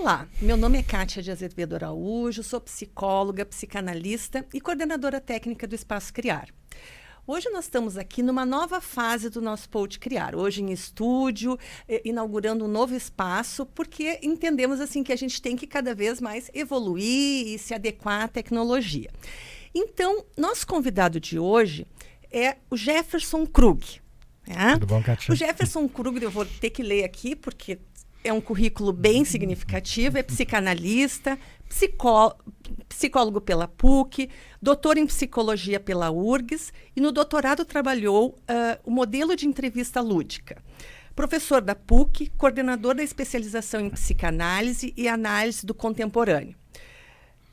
Olá, meu nome é Kátia de Azevedo Araújo, sou psicóloga, psicanalista e coordenadora técnica do Espaço Criar. Hoje nós estamos aqui numa nova fase do nosso Pod Criar, hoje em estúdio, inaugurando um novo espaço, porque entendemos assim que a gente tem que cada vez mais evoluir e se adequar à tecnologia. Então, nosso convidado de hoje é o Jefferson Krug. Tudo bom, Kátia? O Jefferson Krug, eu vou ter que ler aqui, porque é um currículo bem significativo, é psicanalista, psicólogo pela PUC, doutor em psicologia pela URGS e no doutorado trabalhou o modelo de entrevista lúdica. Professor da PUC, coordenador da especialização em psicanálise e análise do contemporâneo.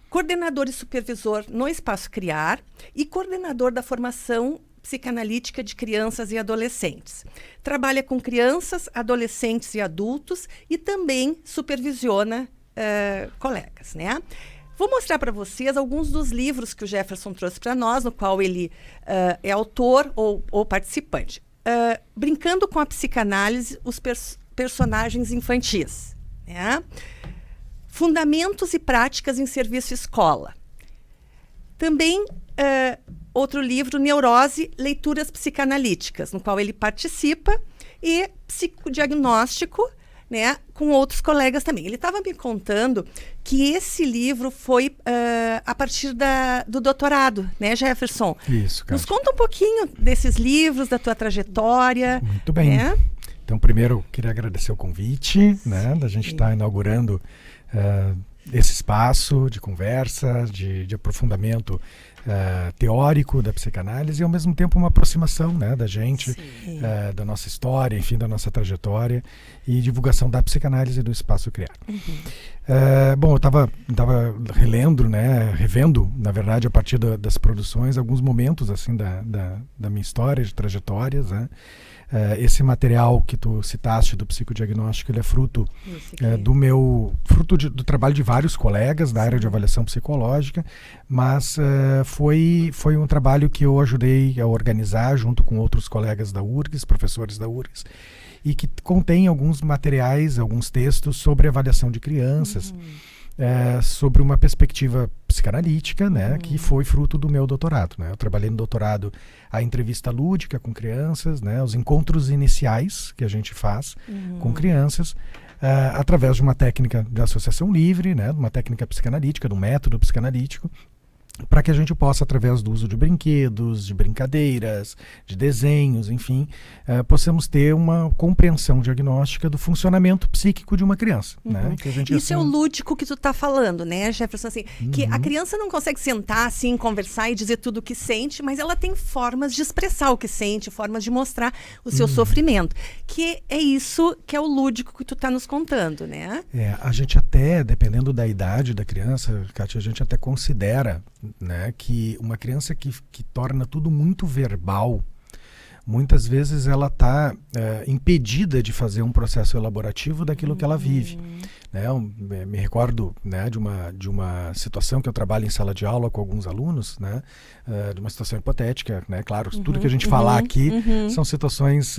Coordenador e supervisor no Espaço Criar e coordenador da formação psicanalítica de crianças e adolescentes. Trabalha com crianças, adolescentes e adultos e também supervisiona colegas, né? Vou mostrar para vocês alguns dos livros que o Jefferson trouxe para nós, no qual ele é autor ou participante. Brincando com a psicanálise, os personagens infantis, né? Fundamentos e práticas em serviço escola. Também outro livro, Neurose, Leituras Psicanalíticas, no qual ele participa, e Psicodiagnóstico, né, com outros colegas também. Ele estava me contando que esse livro foi a partir do doutorado, né, Jefferson? Isso, Kátia. Nos conta um pouquinho desses livros, da tua trajetória. Muito bem. Né? Então, primeiro, queria agradecer o convite, né, da gente estar inaugurando esse espaço de conversa, de aprofundamento teórico da psicanálise e, ao mesmo tempo, uma aproximação, né, da gente, da nossa história, enfim, da nossa trajetória e divulgação da psicanálise e do Espaço Criar. Bom, eu estava relendo, né, revendo, na verdade, a partir das produções, alguns momentos assim da minha história, de trajetórias, né? Esse material que tu citaste do psicodiagnóstico, ele é fruto do trabalho de vários colegas da área de avaliação psicológica, mas foi um trabalho que eu ajudei a organizar junto com outros colegas da URGS, professores da URGS, e que contém alguns materiais, alguns textos sobre avaliação de crianças, sobre uma perspectiva psicanalítica, né, que foi fruto do meu doutorado, né? Eu trabalhei no doutorado a entrevista lúdica com crianças, né, os encontros iniciais que a gente faz com crianças, através de uma técnica de associação livre, né, de uma técnica psicanalítica, de um método psicanalítico, para que a gente possa, através do uso de brinquedos, de brincadeiras, de desenhos, enfim, possamos ter uma compreensão diagnóstica do funcionamento psíquico de uma criança. Né? Que a gente, Isso é o lúdico que tu está falando, né, Jefferson? Assim, que a criança não consegue sentar, assim, conversar e dizer tudo o que sente, mas ela tem formas de expressar o que sente, formas de mostrar o seu sofrimento. Que é isso que é o lúdico que tu está nos contando, né? A gente até, dependendo da idade da criança, Kátia, a gente até considera, né, que uma criança que torna tudo muito verbal, muitas vezes ela está impedida de fazer um processo elaborativo daquilo que ela vive. Né? Eu me recordo, né, de uma situação que eu trabalho em sala de aula com alguns alunos, né, de uma situação hipotética. Né? Claro, tudo que a gente falar aqui são situações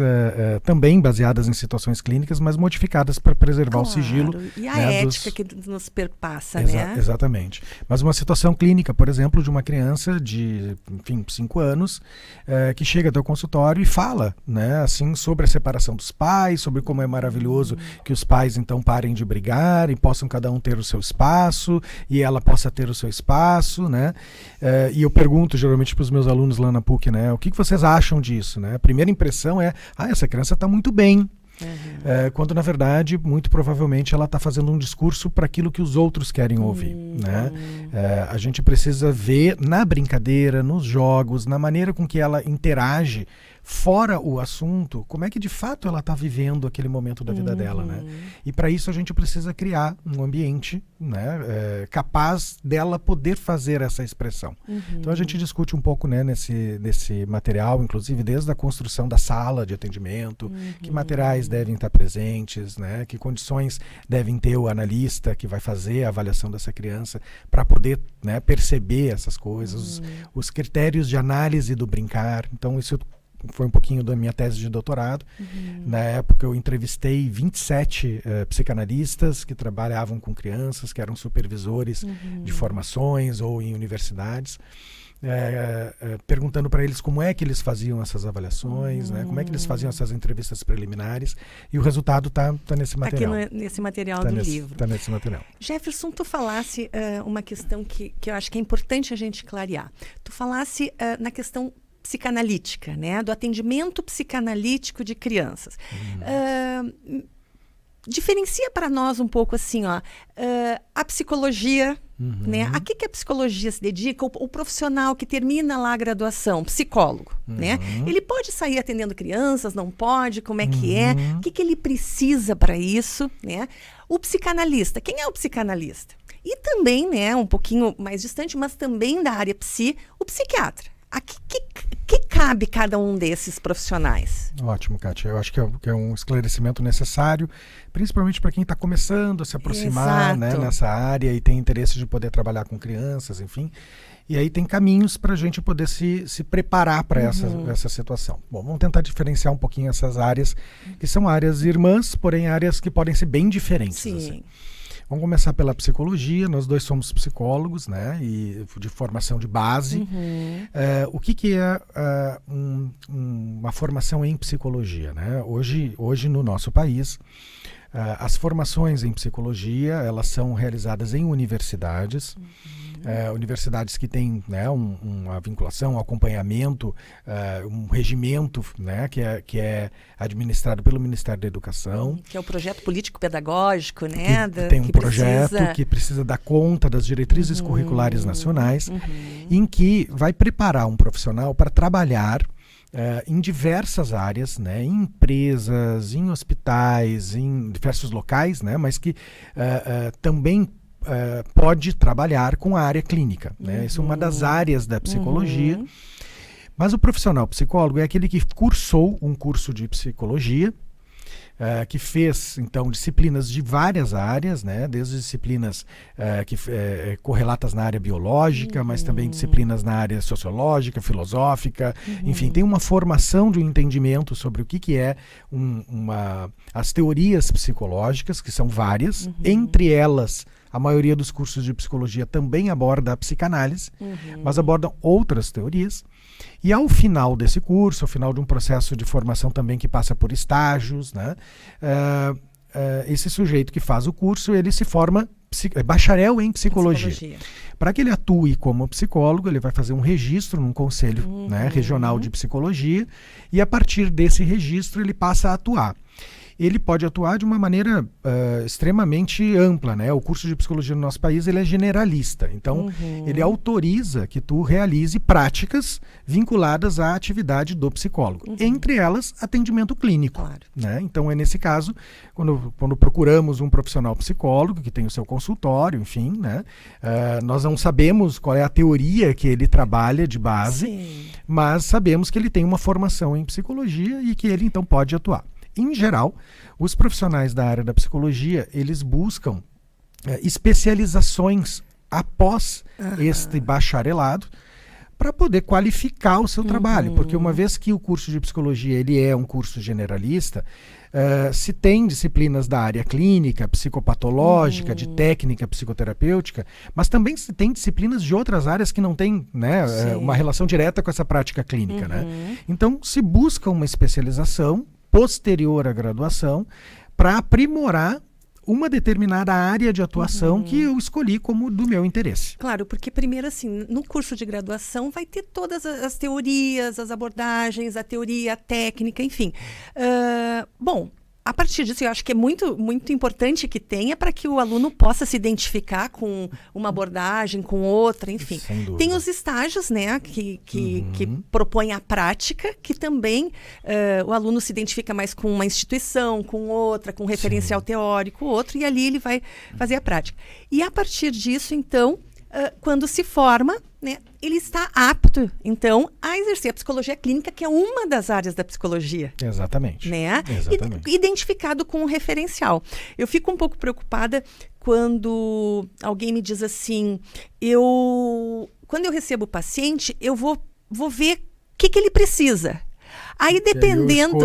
também baseadas em situações clínicas, mas modificadas para preservar o sigilo. E a né, ética que nos perpassa, né? Exatamente. Mas uma situação clínica, por exemplo, de uma criança de, enfim, 5 anos, que chega até o consultório e fala, né, assim, sobre a separação dos pais, sobre como é maravilhoso que os pais então parem de brigar e possam cada um ter o seu espaço e ela possa ter o seu espaço, né? E eu pergunto geralmente para os meus alunos lá na PUC, né, o que vocês acham disso, né? A primeira impressão é, essa criança está muito bem. Quando na verdade muito provavelmente ela está fazendo um discurso para aquilo que os outros querem ouvir, né? A gente precisa ver na brincadeira, nos jogos, na maneira com que ela interage fora o assunto, como é que de fato ela está vivendo aquele momento da vida dela, né? E para isso a gente precisa criar um ambiente, né, capaz dela poder fazer essa expressão. Então a gente discute um pouco, né, nesse material, inclusive desde a construção da sala de atendimento, que materiais devem estar presentes, né, que condições devem ter o analista que vai fazer a avaliação dessa criança para poder, né, perceber essas coisas, os critérios de análise do brincar. Então isso foi um pouquinho da minha tese de doutorado. Na época eu entrevistei 27 psicanalistas que trabalhavam com crianças, que eram supervisores de formações ou em universidades, perguntando para eles como é que eles faziam essas avaliações, né? Como é que eles faziam essas entrevistas preliminares, e o resultado tá nesse material. Aqui nesse material do livro. Está nesse material. Jefferson, tu falasse uma questão que eu acho que é importante a gente clarear. Tu falasse na questão psicanalítica, né? Do atendimento psicanalítico de crianças. Diferencia para nós um pouco assim, ó, a psicologia, né? A que a psicologia se dedica? O profissional que termina lá a graduação, psicólogo, né? Ele pode sair atendendo crianças, não pode? Como é que é? O que ele precisa para isso, né? O psicanalista, quem é o psicanalista? E também, né, um pouquinho mais distante, mas também da área psi, o psiquiatra. A que cabe cada um desses profissionais? Ótimo, Kátia. Eu acho que é um esclarecimento necessário, principalmente para quem está começando a se aproximar, né, nessa área e tem interesse de poder trabalhar com crianças, enfim. E aí tem caminhos para a gente poder se preparar para essa situação. Bom, vamos tentar diferenciar um pouquinho essas áreas, que são áreas irmãs, porém áreas que podem ser bem diferentes. Sim. Assim. Vamos começar pela psicologia. Nós dois somos psicólogos, né? E de formação de base. O que é uma formação em psicologia, né? Hoje no nosso país, as formações em psicologia, elas são realizadas em universidades. Universidades que têm, né, uma vinculação, um acompanhamento, um regimento, né, que é administrado pelo Ministério da Educação. Que é o projeto político-pedagógico, né? Tem um projeto que precisa dar conta das diretrizes curriculares nacionais, em que vai preparar um profissional para trabalhar em diversas áreas, né, em empresas, em hospitais, em diversos locais, né, mas que também pode trabalhar com a área clínica, né? Isso é uma das áreas da psicologia. Mas o profissional psicólogo é aquele que cursou um curso de psicologia, que fez, então, disciplinas de várias áreas, né? Desde disciplinas correlatas na área biológica, mas também disciplinas na área sociológica, filosófica, enfim, tem uma formação de um entendimento sobre o que é as teorias psicológicas, que são várias, entre elas a maioria dos cursos de psicologia também aborda a psicanálise, mas abordam outras teorias. E ao final desse curso, ao final de um processo de formação também que passa por estágios, né, esse sujeito que faz o curso, ele se forma bacharel em psicologia. Para que ele atue como psicólogo, ele vai fazer um registro num conselho, né, regional de psicologia, e a partir desse registro ele passa a atuar. Ele pode atuar de uma maneira extremamente ampla, né? O curso de psicologia no nosso país, ele é generalista. Então, ele autoriza que tu realize práticas vinculadas à atividade do psicólogo. Entre elas, atendimento clínico. Claro. Né? Então, é nesse caso, quando procuramos um profissional psicólogo que tem o seu consultório, enfim, né? Nós não sabemos qual é a teoria que ele trabalha de base, mas sabemos que ele tem uma formação em psicologia e que ele, então, pode atuar. Em geral, os profissionais da área da psicologia, eles buscam especializações após este bacharelado para poder qualificar o seu trabalho. Porque uma vez que o curso de psicologia ele é um curso generalista, se tem disciplinas da área clínica, psicopatológica, de técnica psicoterapêutica, mas também se tem disciplinas de outras áreas que não têm, né, uma relação direta com essa prática clínica. Né? Então, se busca uma especialização posterior à graduação para aprimorar uma determinada área de atuação que eu escolhi como do meu interesse. Claro, porque primeiro assim, no curso de graduação vai ter todas as teorias, as abordagens, a teoria, a técnica, enfim. Bom, a partir disso, eu acho que é muito, muito importante que tenha para que o aluno possa se identificar com uma abordagem, com outra, enfim. Tem os estágios, né, que propõem a prática, que também o aluno se identifica mais com uma instituição, com outra, com um referencial teórico, outro, e ali ele vai fazer a prática. E a partir disso, então, quando se forma, né, ele está apto, então, a exercer a psicologia clínica, que é uma das áreas da psicologia. Exatamente. Né? Exatamente. Identificado com um referencial. Eu fico um pouco preocupada quando alguém me diz assim, quando eu recebo o paciente, eu vou ver o que ele precisa. Aí, dependendo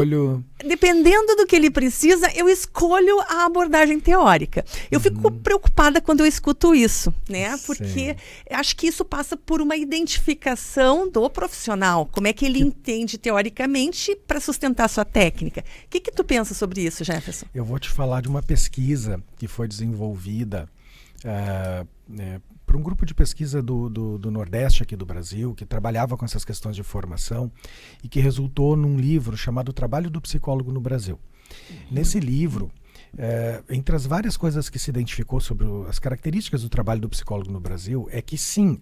do que ele precisa, eu escolho a abordagem teórica. Eu fico preocupada quando eu escuto isso, né? Porque acho que isso passa por uma identificação do profissional. Como é que ele entende teoricamente para sustentar a sua técnica. O que tu pensa sobre isso, Jefferson? Eu vou te falar de uma pesquisa que foi desenvolvida por um grupo de pesquisa do Nordeste aqui do Brasil, que trabalhava com essas questões de formação e que resultou num livro chamado O Trabalho do Psicólogo no Brasil. Nesse livro, entre as várias coisas que se identificou sobre as características do trabalho do psicólogo no Brasil, é que sim,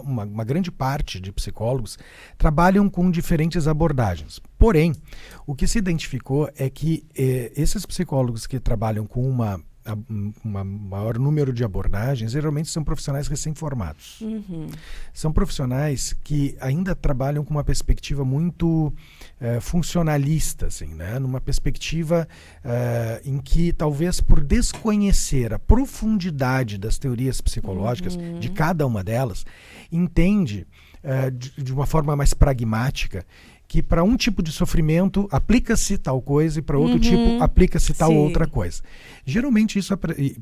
uma grande parte de psicólogos trabalham com diferentes abordagens. Porém, o que se identificou é que esses psicólogos que trabalham com um maior número de abordagens, geralmente são profissionais recém-formados. São profissionais que ainda trabalham com uma perspectiva muito funcionalista, assim, né? Numa perspectiva em que, talvez por desconhecer a profundidade das teorias psicológicas, de cada uma delas, entende de uma forma mais pragmática que para um tipo de sofrimento aplica-se tal coisa e para outro tipo aplica-se tal outra coisa. Geralmente isso,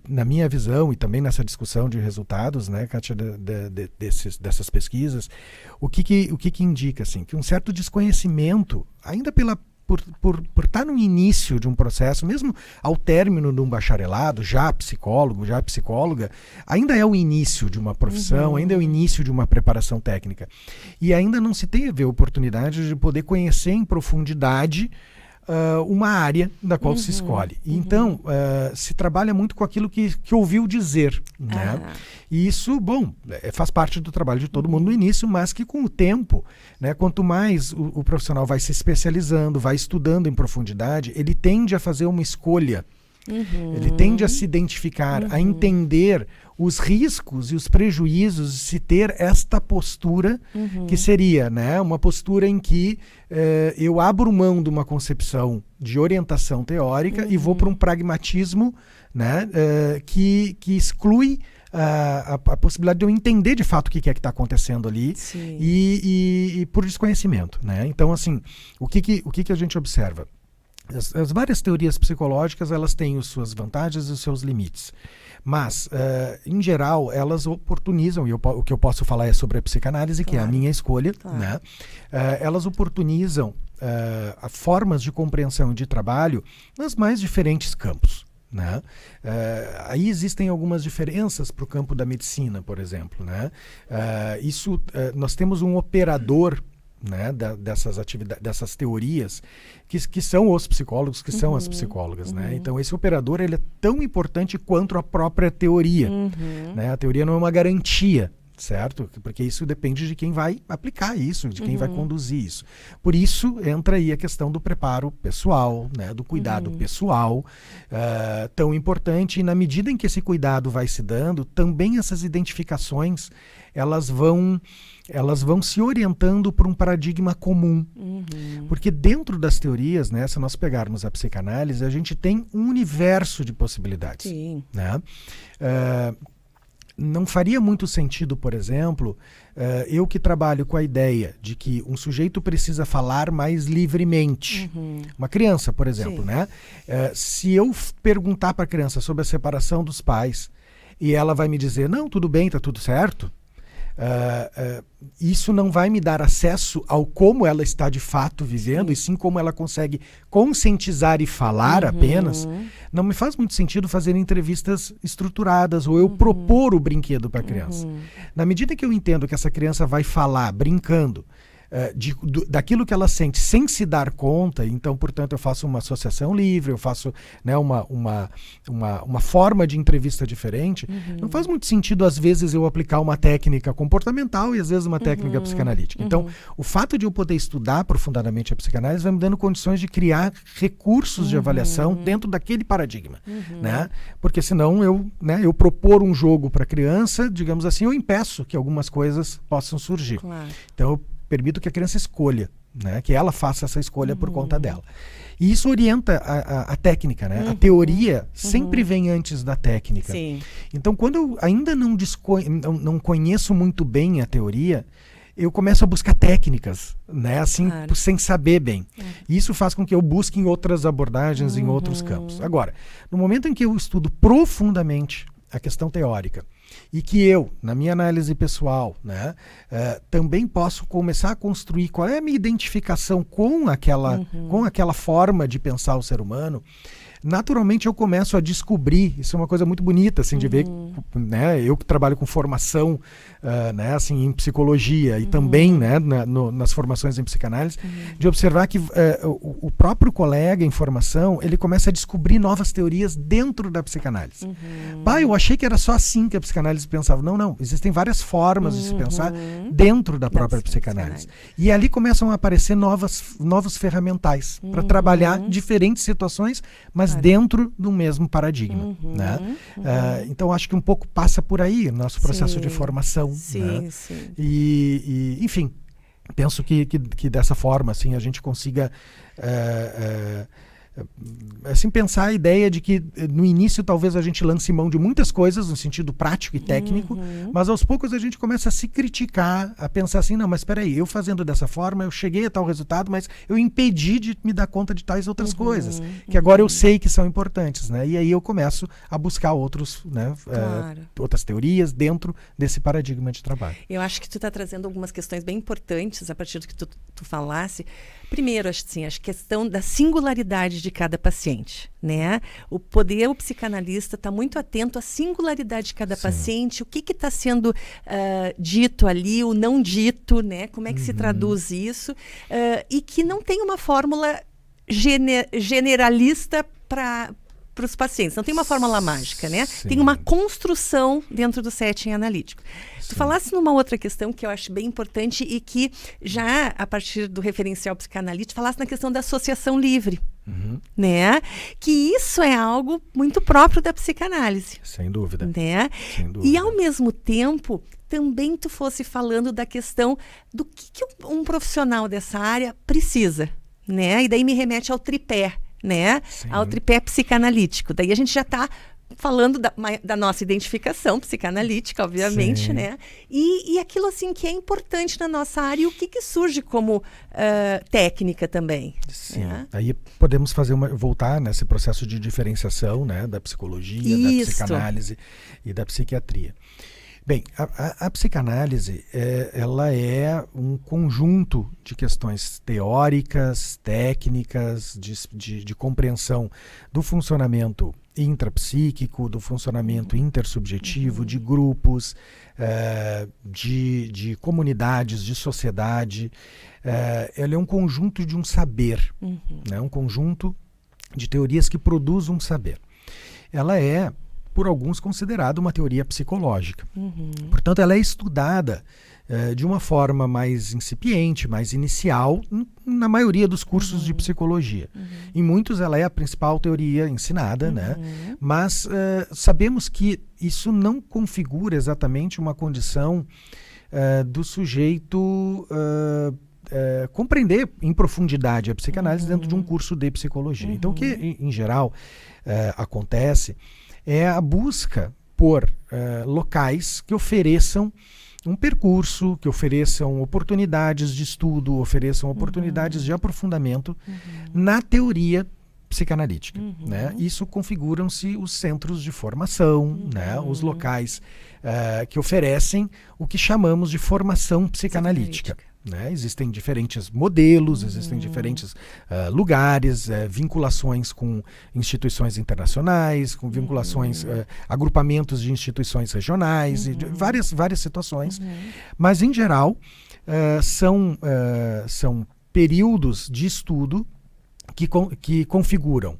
na minha visão e também nessa discussão de resultados, né, Kátia, dessas pesquisas, o que indica, assim, que um certo desconhecimento, ainda por estar no início de um processo, mesmo ao término de um bacharelado, já psicólogo, já psicóloga, ainda é o início de uma profissão, ainda é o início de uma preparação técnica. E ainda não se teve a oportunidade de poder conhecer em profundidade uma área da qual se escolhe. Então, se trabalha muito com aquilo que ouviu dizer, né? E isso, bom, faz parte do trabalho de todo mundo no início, mas que com o tempo, né, quanto mais o profissional vai se especializando, vai estudando em profundidade, ele tende a fazer uma escolha. Ele tende a se identificar, a entender os riscos e os prejuízos de se ter esta postura, que seria, né, uma postura em que eu abro mão de uma concepção de orientação teórica e vou para um pragmatismo, né, que exclui a possibilidade de eu entender de fato o que é que está acontecendo ali e por desconhecimento, né? Então, assim, o que a gente observa? As várias teorias psicológicas, elas têm as suas vantagens e os seus limites. Mas, em geral, elas oportunizam, e o que eu posso falar é sobre a psicanálise, que é a minha escolha, né? Elas oportunizam formas de compreensão e de trabalho nos mais diferentes campos, né? Aí existem algumas diferenças para o campo da medicina, por exemplo, né? Nós temos um operador, né, dessas teorias que são os psicólogos, que são as psicólogas, né? Então esse operador, ele é tão importante quanto a própria teoria, né? A teoria não é uma garantia, certo? Porque isso depende de quem vai aplicar isso, de quem vai conduzir isso. Por isso entra aí a questão do preparo pessoal, né, do cuidado pessoal, tão importante. E na medida em que esse cuidado vai se dando, também essas identificações, elas vão se orientando para um paradigma comum. Porque dentro das teorias, né, se nós pegarmos a psicanálise, a gente tem um universo de possibilidades. Né? Não faria muito sentido, por exemplo, eu que trabalho com a ideia de que um sujeito precisa falar mais livremente. Uma criança, por exemplo, né? Se eu perguntar para a criança sobre a separação dos pais e ela vai me dizer, não, tudo bem, tá tudo certo, isso não vai me dar acesso ao como ela está de fato vivendo, e sim como ela consegue conscientizar e falar apenas. Não me faz muito sentido fazer entrevistas estruturadas ou eu propor o brinquedo para a criança. Na medida que eu entendo que essa criança vai falar brincando daquilo que ela sente sem se dar conta, então, portanto, eu faço uma associação livre, eu faço, né, uma forma de entrevista diferente. Não faz muito sentido, às vezes, eu aplicar uma técnica comportamental e, às vezes, uma técnica psicanalítica. Então, o fato de eu poder estudar profundamente a psicanálise vai me dando condições de criar recursos de avaliação dentro daquele paradigma, né? Porque senão eu propor um jogo para a criança, digamos assim, eu impeço que algumas coisas possam surgir. Então, eu permito que a criança escolha, né? Que ela faça essa escolha por conta dela. E isso orienta a técnica, né? A teoria sempre vem antes da técnica. Então, quando eu ainda não conheço muito bem a teoria, eu começo a buscar técnicas, né? Assim, Claro. sem saber bem. E isso faz com que eu busque em outras abordagens, em outros campos. Agora, no momento em que eu estudo profundamente a questão teórica e que eu, na minha análise pessoal, né, também posso começar a construir qual é a minha identificação com aquela forma de pensar o ser humano, naturalmente eu começo a descobrir, isso é uma coisa muito bonita, assim, de ver, né, eu que trabalho com formação, né, assim, em psicologia e também, né, nas formações em psicanálise, de observar que o próprio colega em formação, ele começa a descobrir novas teorias dentro da psicanálise. Eu achei que era só assim que a psicanálise pensava. Não, existem várias formas de se pensar dentro da própria psicanálise. E ali começam a aparecer novos ferramentais para trabalhar diferentes situações, mas dentro do mesmo paradigma. Né? Então, acho que um pouco passa por aí o nosso processo de formação. Sim, né? sim. E, enfim, penso que dessa forma assim, a gente consiga assim, pensar a ideia de que no início talvez a gente lance mão de muitas coisas no sentido prático e técnico, mas aos poucos a gente começa a se criticar, a pensar assim, não, mas espera aí, eu fazendo dessa forma, eu cheguei a tal resultado, mas eu impedi de me dar conta de tais outras coisas, que agora eu sei que são importantes, né? E aí eu começo a buscar outros, né, outras teorias dentro desse paradigma de trabalho. Eu acho que tu está trazendo algumas questões bem importantes a partir do que tu falasse. Primeiro, assim, a questão da singularidade de cada paciente, né? O psicanalista está muito atento à singularidade de cada paciente, o que está sendo dito ali, o não dito, né? Como é que se traduz isso, e que não tem uma fórmula generalista para os pacientes. Não tem uma fórmula mágica, né? Sim. Tem uma construção dentro do setting analítico. Sim. Tu falasse numa outra questão que eu acho bem importante e que já a partir do referencial psicanalítico, falasse na questão da associação livre, né? Que isso é algo muito próprio da psicanálise. Sem dúvida. Né? Sem dúvida. E ao mesmo tempo, também tu fosse falando da questão do que um profissional dessa área precisa, né? E daí me remete ao tripé, né? Sim. Ao tripé psicanalítico. Daí a gente já está falando da nossa identificação psicanalítica, obviamente, Sim. né? E aquilo assim que é importante na nossa área e o que surge como técnica também. Sim. Né? Aí podemos voltar nesse processo de diferenciação, né, da psicologia, da psicanálise e da psiquiatria. Bem, a psicanálise, ela é um conjunto de questões teóricas, técnicas, de compreensão do funcionamento intrapsíquico, do funcionamento intersubjetivo, de grupos, de comunidades, de sociedade. Ela é um conjunto de um saber, né? Um conjunto de teorias que produzem um saber. Ela é, por alguns, considerada uma teoria psicológica. Portanto, ela é estudada de uma forma mais incipiente, mais inicial, na maioria dos cursos de psicologia. Em muitos, ela é a principal teoria ensinada, né? Mas sabemos que isso não configura exatamente uma condição do sujeito compreender em profundidade a psicanálise dentro de um curso de psicologia. Então, o que, em geral, acontece é a busca por locais que ofereçam um percurso, que ofereçam oportunidades de estudo, ofereçam oportunidades de aprofundamento na teoria psicanalítica. Né? Isso configuram-se os centros de formação, né? Os locais que oferecem o que chamamos de formação psicanalítica. Né? Existem diferentes modelos, existem diferentes lugares, vinculações com instituições internacionais, com vinculações, agrupamentos de instituições regionais, e de várias situações. Mas, em geral, são períodos de estudo que configuram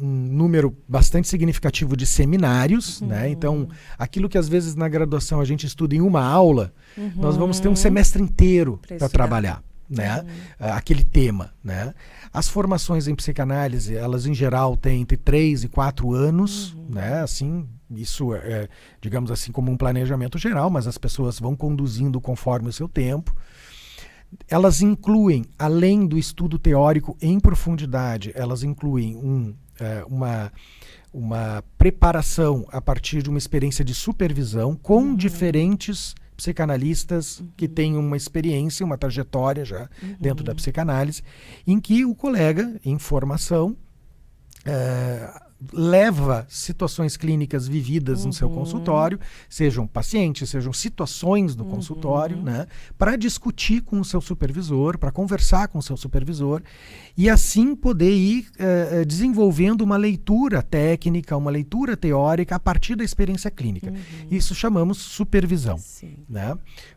um número bastante significativo de seminários, né? Então, aquilo que às vezes na graduação a gente estuda em uma aula, nós vamos ter um semestre inteiro para trabalhar, né? Aquele tema, né? As formações em psicanálise, elas em geral têm entre 3 e 4 anos, né? Assim, isso é, digamos assim, como um planejamento geral, mas as pessoas vão conduzindo conforme o seu tempo. Elas incluem, além do estudo teórico em profundidade, elas incluem uma preparação a partir de uma experiência de supervisão com diferentes psicanalistas que têm uma experiência, uma trajetória já dentro da psicanálise, em que o colega, em formação, leva situações clínicas vividas no seu consultório, sejam pacientes, sejam situações no consultório, né, para discutir com o seu supervisor, para conversar com o seu supervisor e assim poder ir desenvolvendo uma leitura técnica, uma leitura teórica a partir da experiência clínica. Isso chamamos supervisão. Né?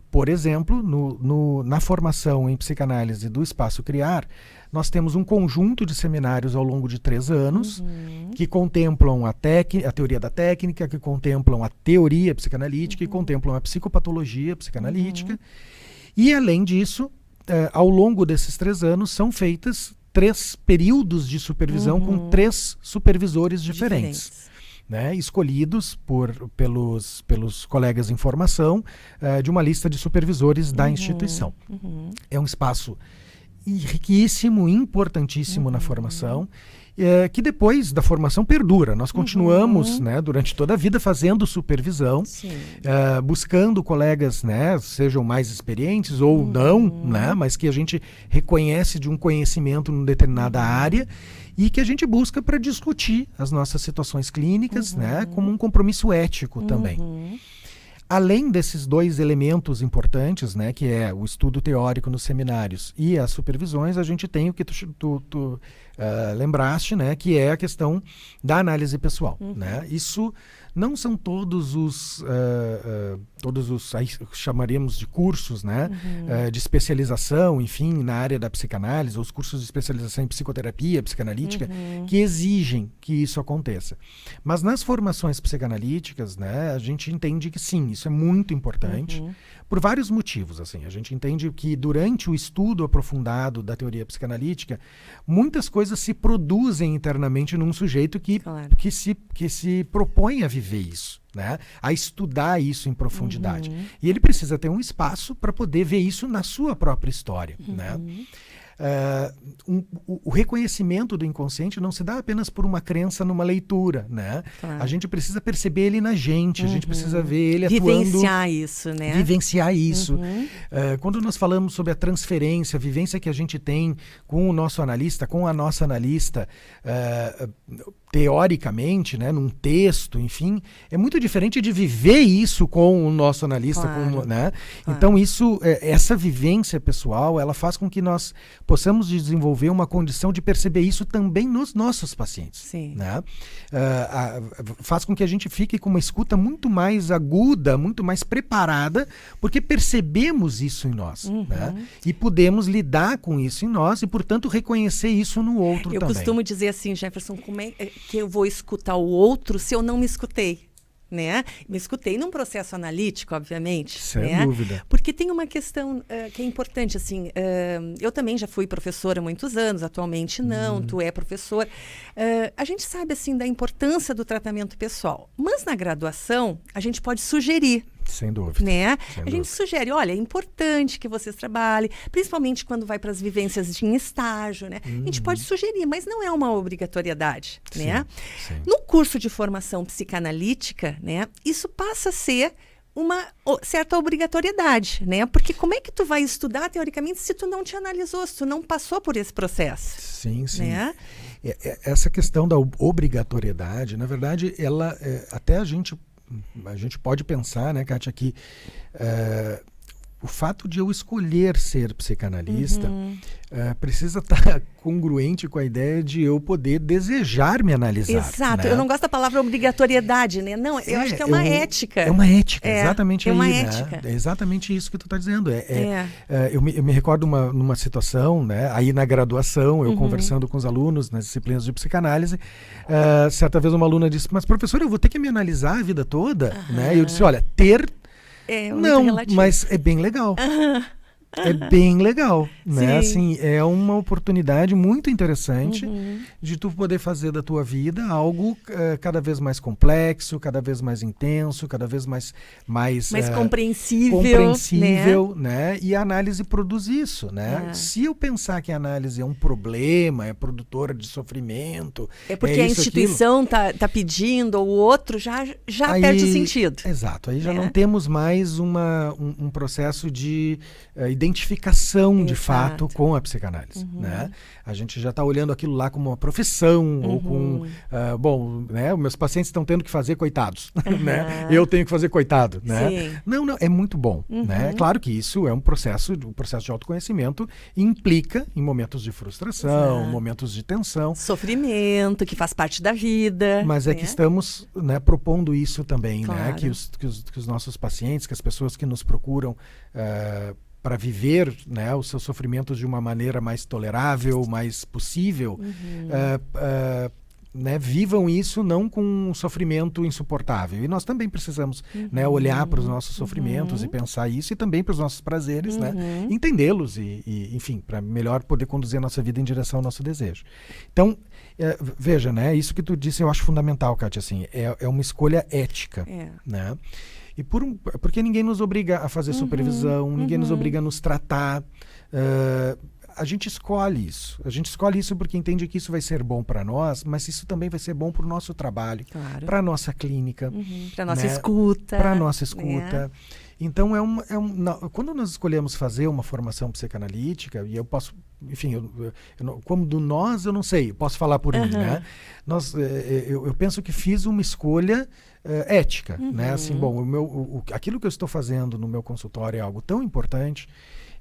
Por exemplo, na formação em psicanálise do Espaço Criar, nós temos um conjunto de seminários ao longo de 3 anos que contemplam a teoria da técnica, que contemplam a teoria psicanalítica, que contemplam a psicopatologia psicanalítica. E, além disso, ao longo desses 3 anos, são feitas 3 períodos de supervisão com 3 supervisores diferentes. Né, escolhidos pelos colegas em formação de uma lista de supervisores da instituição. É um espaço riquíssimo, importantíssimo na formação, que depois da formação perdura. Nós continuamos, né, durante toda a vida fazendo supervisão, buscando colegas, né, sejam mais experientes ou não, né, mas que a gente reconhece de um conhecimento em determinada área e que a gente busca para discutir as nossas situações clínicas, né, como um compromisso ético também. Além desses 2 elementos importantes, né, que é o estudo teórico nos seminários e as supervisões, a gente tem o que tu lembraste, né, que é a questão da análise pessoal. Né? Isso não são todos os aí chamaríamos de cursos, né, de especialização, enfim, na área da psicanálise, ou os cursos de especialização em psicoterapia, psicanalítica, que exigem que isso aconteça. Mas nas formações psicanalíticas, né, a gente entende que sim, isso é muito importante, por vários motivos. Assim, a gente entende que durante o estudo aprofundado da teoria psicanalítica, muitas coisas se produzem internamente num sujeito que se propõe a viver isso, né? A estudar isso em profundidade. E ele precisa ter um espaço para poder ver isso na sua própria história. Né? O reconhecimento do inconsciente não se dá apenas por uma crença numa leitura, né? A gente precisa perceber ele na gente, a gente precisa ver ele atuando. Vivenciar isso, né? Vivenciar isso. Quando nós falamos sobre a transferência, a vivência que a gente tem com o nosso analista, com a nossa analista, teoricamente, né, num texto, enfim, é muito diferente de viver isso com o nosso analista. Né? Então, essa vivência pessoal, ela faz com que nós possamos desenvolver uma condição de perceber isso também nos nossos pacientes. Né? Faz com que a gente fique com uma escuta muito mais aguda, muito mais preparada, porque percebemos isso em nós. Né? E podemos lidar com isso em nós e, portanto, reconhecer isso no outro também. Eu costumo dizer assim, Jefferson, como é que eu vou escutar o outro se eu não me escutei? Né? Me escutei num processo analítico, obviamente. Sem dúvida. Porque tem uma questão que é importante. Assim, eu também já fui professora há muitos anos, atualmente não, tu é professor. A gente sabe assim, da importância do tratamento pessoal, mas na graduação a gente pode sugerir. Sem dúvida. Né? A gente sugere, olha, é importante que vocês trabalhem, principalmente quando vai para as vivências em estágio, né? A gente pode sugerir, mas não é uma obrigatoriedade, né? No curso de formação psicanalítica, né, isso passa a ser uma certa obrigatoriedade, né? Porque como é que tu vai estudar teoricamente se tu não te analisou, se tu não passou por esse processo? Sim. Né? Essa questão da obrigatoriedade, na verdade, ela até a gente pode pensar, né, Kátia, que o fato de eu escolher ser psicanalista precisa estar congruente com a ideia de eu poder desejar me analisar. Exato. Né? Eu não gosto da palavra obrigatoriedade, né? Não, eu acho que é uma ética. É uma ética, exatamente. É uma aí, ética. Né? É exatamente isso que tu está dizendo. Eu me recordo numa situação, né? Aí na graduação, eu conversando com os alunos nas disciplinas de psicanálise, certa vez uma aluna disse, mas professor, eu vou ter que me analisar a vida toda? Né? E eu disse, olha, ter... muito não, relativo. mas é bem legal. É bem legal, né? Sim. Assim, é uma oportunidade muito interessante de tu poder fazer da tua vida algo cada vez mais complexo, cada vez mais intenso, cada vez mais compreensível, né? E a análise produz isso, né? Se eu pensar que a análise é um problema, é produtora de sofrimento... É porque a instituição tá pedindo, ou o outro já aí, perde o sentido. Exato, aí já não temos mais um processo de identificação de fato com a psicanálise, né? A gente já está olhando aquilo lá como uma profissão ou com... né? Meus pacientes estão tendo que fazer coitados, né? Eu tenho que fazer coitado, né? Sim. Não, é muito bom, né? Claro que isso é um processo de autoconhecimento e implica em momentos de frustração, momentos de tensão. Sofrimento, que faz parte da vida. Mas é que estamos, né, propondo isso também, né? Que os nossos pacientes, que as pessoas que nos procuram para viver, né, os seus sofrimentos de uma maneira mais tolerável, mais possível, né, vivam isso não com um sofrimento insuportável. E nós também precisamos, né, olhar para os nossos sofrimentos e pensar isso, e também para os nossos prazeres, né, entendê-los e enfim, para melhor poder conduzir a nossa vida em direção ao nosso desejo. Então, veja, né, isso que tu disse eu acho fundamental, Kátia, assim, é uma escolha ética, né? E porque ninguém nos obriga a fazer supervisão, ninguém nos obriga a nos tratar. A gente escolhe isso. A gente escolhe isso porque entende que isso vai ser bom para nós, mas isso também vai ser bom para o nosso trabalho, para a nossa clínica. Para a nossa escuta. Para a nossa escuta. Então, quando nós escolhemos fazer uma formação psicanalítica, e eu posso, enfim, como do nós, eu não sei, eu posso falar por mim, né? Eu penso que fiz uma escolha ética, né? Assim, bom, aquilo que eu estou fazendo no meu consultório é algo tão importante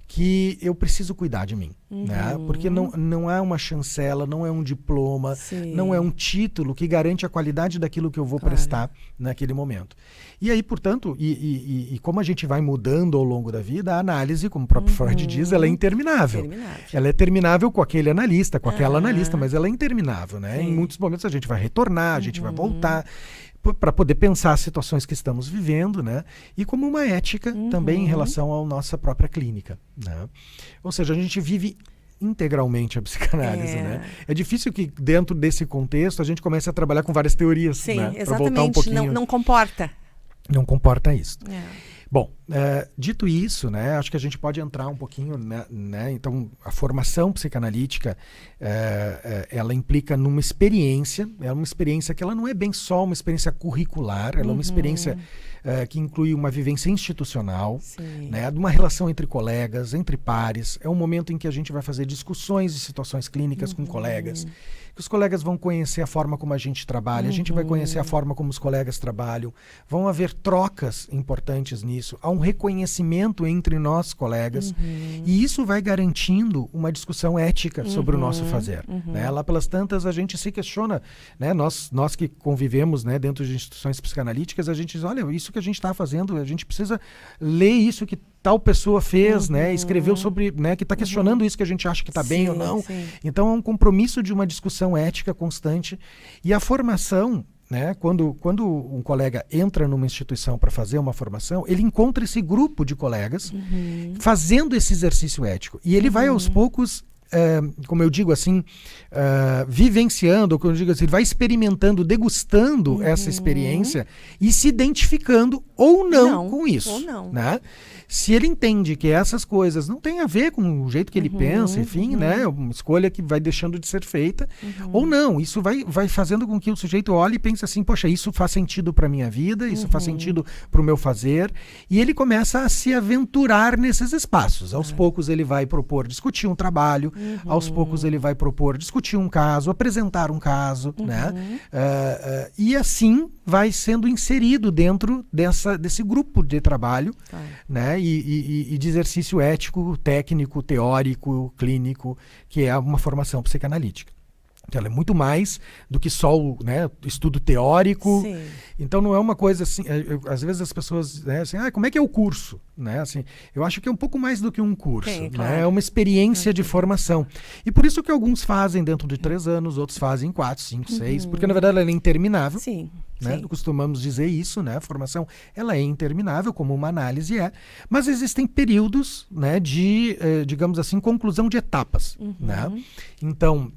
que eu preciso cuidar de mim, né? Porque não é uma chancela, não é um diploma, não é um título que garante a qualidade daquilo que eu vou prestar naquele momento. E aí, portanto, e como a gente vai mudando ao longo da vida, a análise, como o próprio Freud diz, ela é interminável. Ela é terminável com aquele analista, com aquela analista, mas ela é interminável, né? Em muitos momentos a gente vai retornar, a gente vai voltar, para poder pensar as situações que estamos vivendo, né? E como uma ética também em relação à nossa própria clínica, né? Ou seja, a gente vive integralmente a psicanálise, né? É difícil que dentro desse contexto a gente comece a trabalhar com várias teorias, sim, né? Exatamente. Para voltar um pouquinho. Não comporta. Não comporta isso. Bom, dito isso, né, acho que a gente pode entrar um pouquinho, né, então a formação psicanalítica, ela implica numa experiência, é uma experiência que ela não é bem só uma experiência curricular, ela é uma experiência que inclui uma vivência institucional, né, de uma relação entre colegas, entre pares, é um momento em que a gente vai fazer discussões de situações clínicas com colegas, que os colegas vão conhecer a forma como a gente trabalha, a gente vai conhecer a forma como os colegas trabalham, vão haver trocas importantes nisso, há um reconhecimento entre nós colegas, e isso vai garantindo uma discussão ética sobre o nosso fazer. Né? Lá pelas tantas a gente se questiona, né? Nós que convivemos, né, dentro de instituições psicanalíticas, a gente diz, olha, isso que a gente está fazendo, a gente precisa ler isso que tal pessoa fez, né, escreveu sobre, né, que está questionando isso que a gente acha que está bem ou não. Então é um compromisso de uma discussão ética constante. E a formação, né, quando um colega entra numa instituição para fazer uma formação, ele encontra esse grupo de colegas fazendo esse exercício ético. E ele vai aos poucos, como eu digo assim, vivenciando, ou como eu digo assim, ele vai experimentando, degustando essa experiência e se identificando ou não com isso. Ou não. Né? Se ele entende que essas coisas não têm a ver com o jeito que ele pensa, enfim, né, é uma escolha que vai deixando de ser feita, ou não, isso vai fazendo com que o sujeito olhe e pense assim, poxa, isso faz sentido para a minha vida, isso faz sentido para o meu fazer, e ele começa a se aventurar nesses espaços. Aos poucos ele vai propor discutir um trabalho, aos poucos ele vai propor discutir um caso, apresentar um caso, né, e assim vai sendo inserido dentro desse grupo de trabalho, né, e de exercício ético, técnico, teórico, clínico, que é uma formação psicanalítica. Ela é muito mais do que só o, né, estudo teórico. Sim. Então não é uma coisa assim, às vezes as pessoas, né, assim, como é que é o curso? Né, assim, eu acho que é um pouco mais do que um curso. Sim, né, claro. é uma experiência de formação. E por isso que alguns fazem dentro de 3 anos, outros fazem em 4, 5, 6, porque na verdade ela é interminável. Sim. Né? Sim. Costumamos dizer isso, né? A formação ela é interminável, como uma análise é, mas existem períodos, né, de, digamos assim, conclusão de etapas. Né? Então,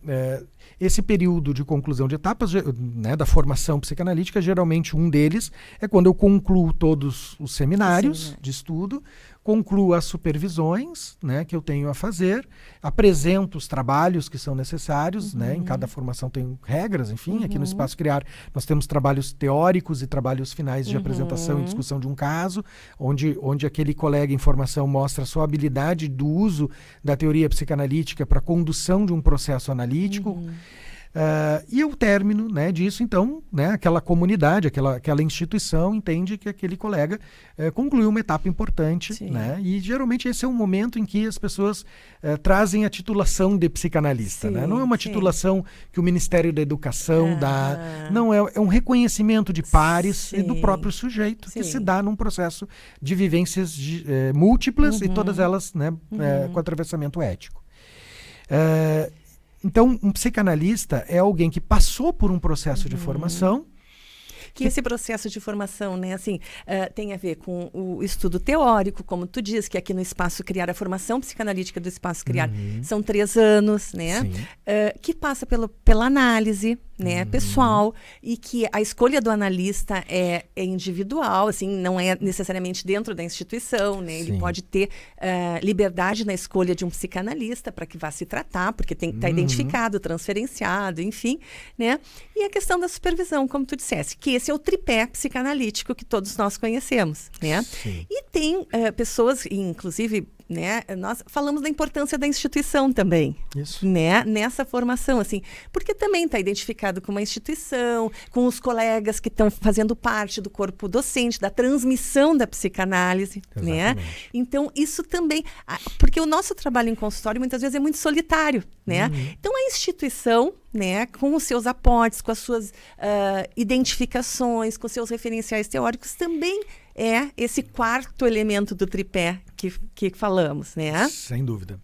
esse período de conclusão de etapas, né, da formação psicanalítica, geralmente um deles é quando eu concluo todos os seminários de estudo, concluo as supervisões, né, que eu tenho a fazer, apresento os trabalhos que são necessários, né, em cada formação tem regras, enfim, aqui no Espaço Criar nós temos trabalhos teóricos e trabalhos finais de apresentação e discussão de um caso, onde aquele colega em formação mostra a sua habilidade do uso da teoria psicanalítica para a condução de um processo analítico. E o término, né, disso, então, né, aquela comunidade, aquela instituição entende que aquele colega concluiu uma etapa importante, né, e geralmente esse é um momento em que as pessoas trazem a titulação de psicanalista. Né? Não é uma titulação que o Ministério da Educação dá, não é um reconhecimento de pares e do próprio sujeito que se dá num processo de vivências múltiplas e todas elas, né, com atravessamento ético. Então, um psicanalista é alguém que passou por um processo de formação. Que esse processo de formação, né, assim, tem a ver com o estudo teórico, como tu diz, que aqui no Espaço Criar, a formação psicanalítica do Espaço Criar são 3 anos, né, que passa pela análise, né, pessoal, e que a escolha do analista é individual, assim, não é necessariamente dentro da instituição, né, ele pode ter liberdade na escolha de um psicanalista para que vá se tratar, porque tem que estar identificado, transferenciado, enfim, né, e a questão da supervisão, como tu dissesse, que esse é o tripé psicanalítico que todos nós conhecemos, né, e tem pessoas, inclusive, né, nós falamos da importância da instituição também, né, nessa formação, assim, porque também está identificado com uma instituição, com os colegas que estão fazendo parte do corpo docente, da transmissão da psicanálise, né? Então, isso também, porque o nosso trabalho em consultório muitas vezes é muito solitário, né? Então, a instituição, né, com os seus aportes, com as suas identificações, com seus referenciais teóricos, também é esse quarto elemento do tripé que falamos, né? Sem dúvida.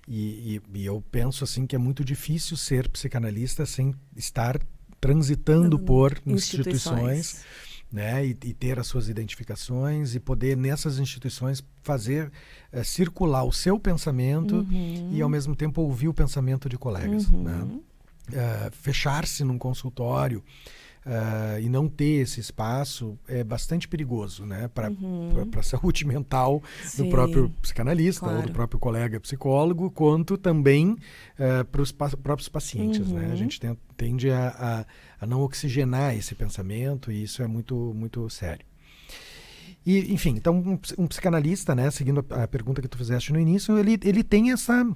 E eu penso assim que é muito difícil ser psicanalista sem estar transitando por instituições, né, e ter as suas identificações e poder nessas instituições fazer circular o seu pensamento e ao mesmo tempo ouvir o pensamento de colegas. Né? Fechar-se num consultório e não ter esse espaço é bastante perigoso, né, para a saúde mental do próprio psicanalista ou do próprio colega psicólogo, quanto também para os próprios pacientes. Né? A gente tende a não oxigenar esse pensamento e isso é muito, muito sério. E, enfim, então um psicanalista, né, seguindo a pergunta que tu fizeste no início, ele tem essa...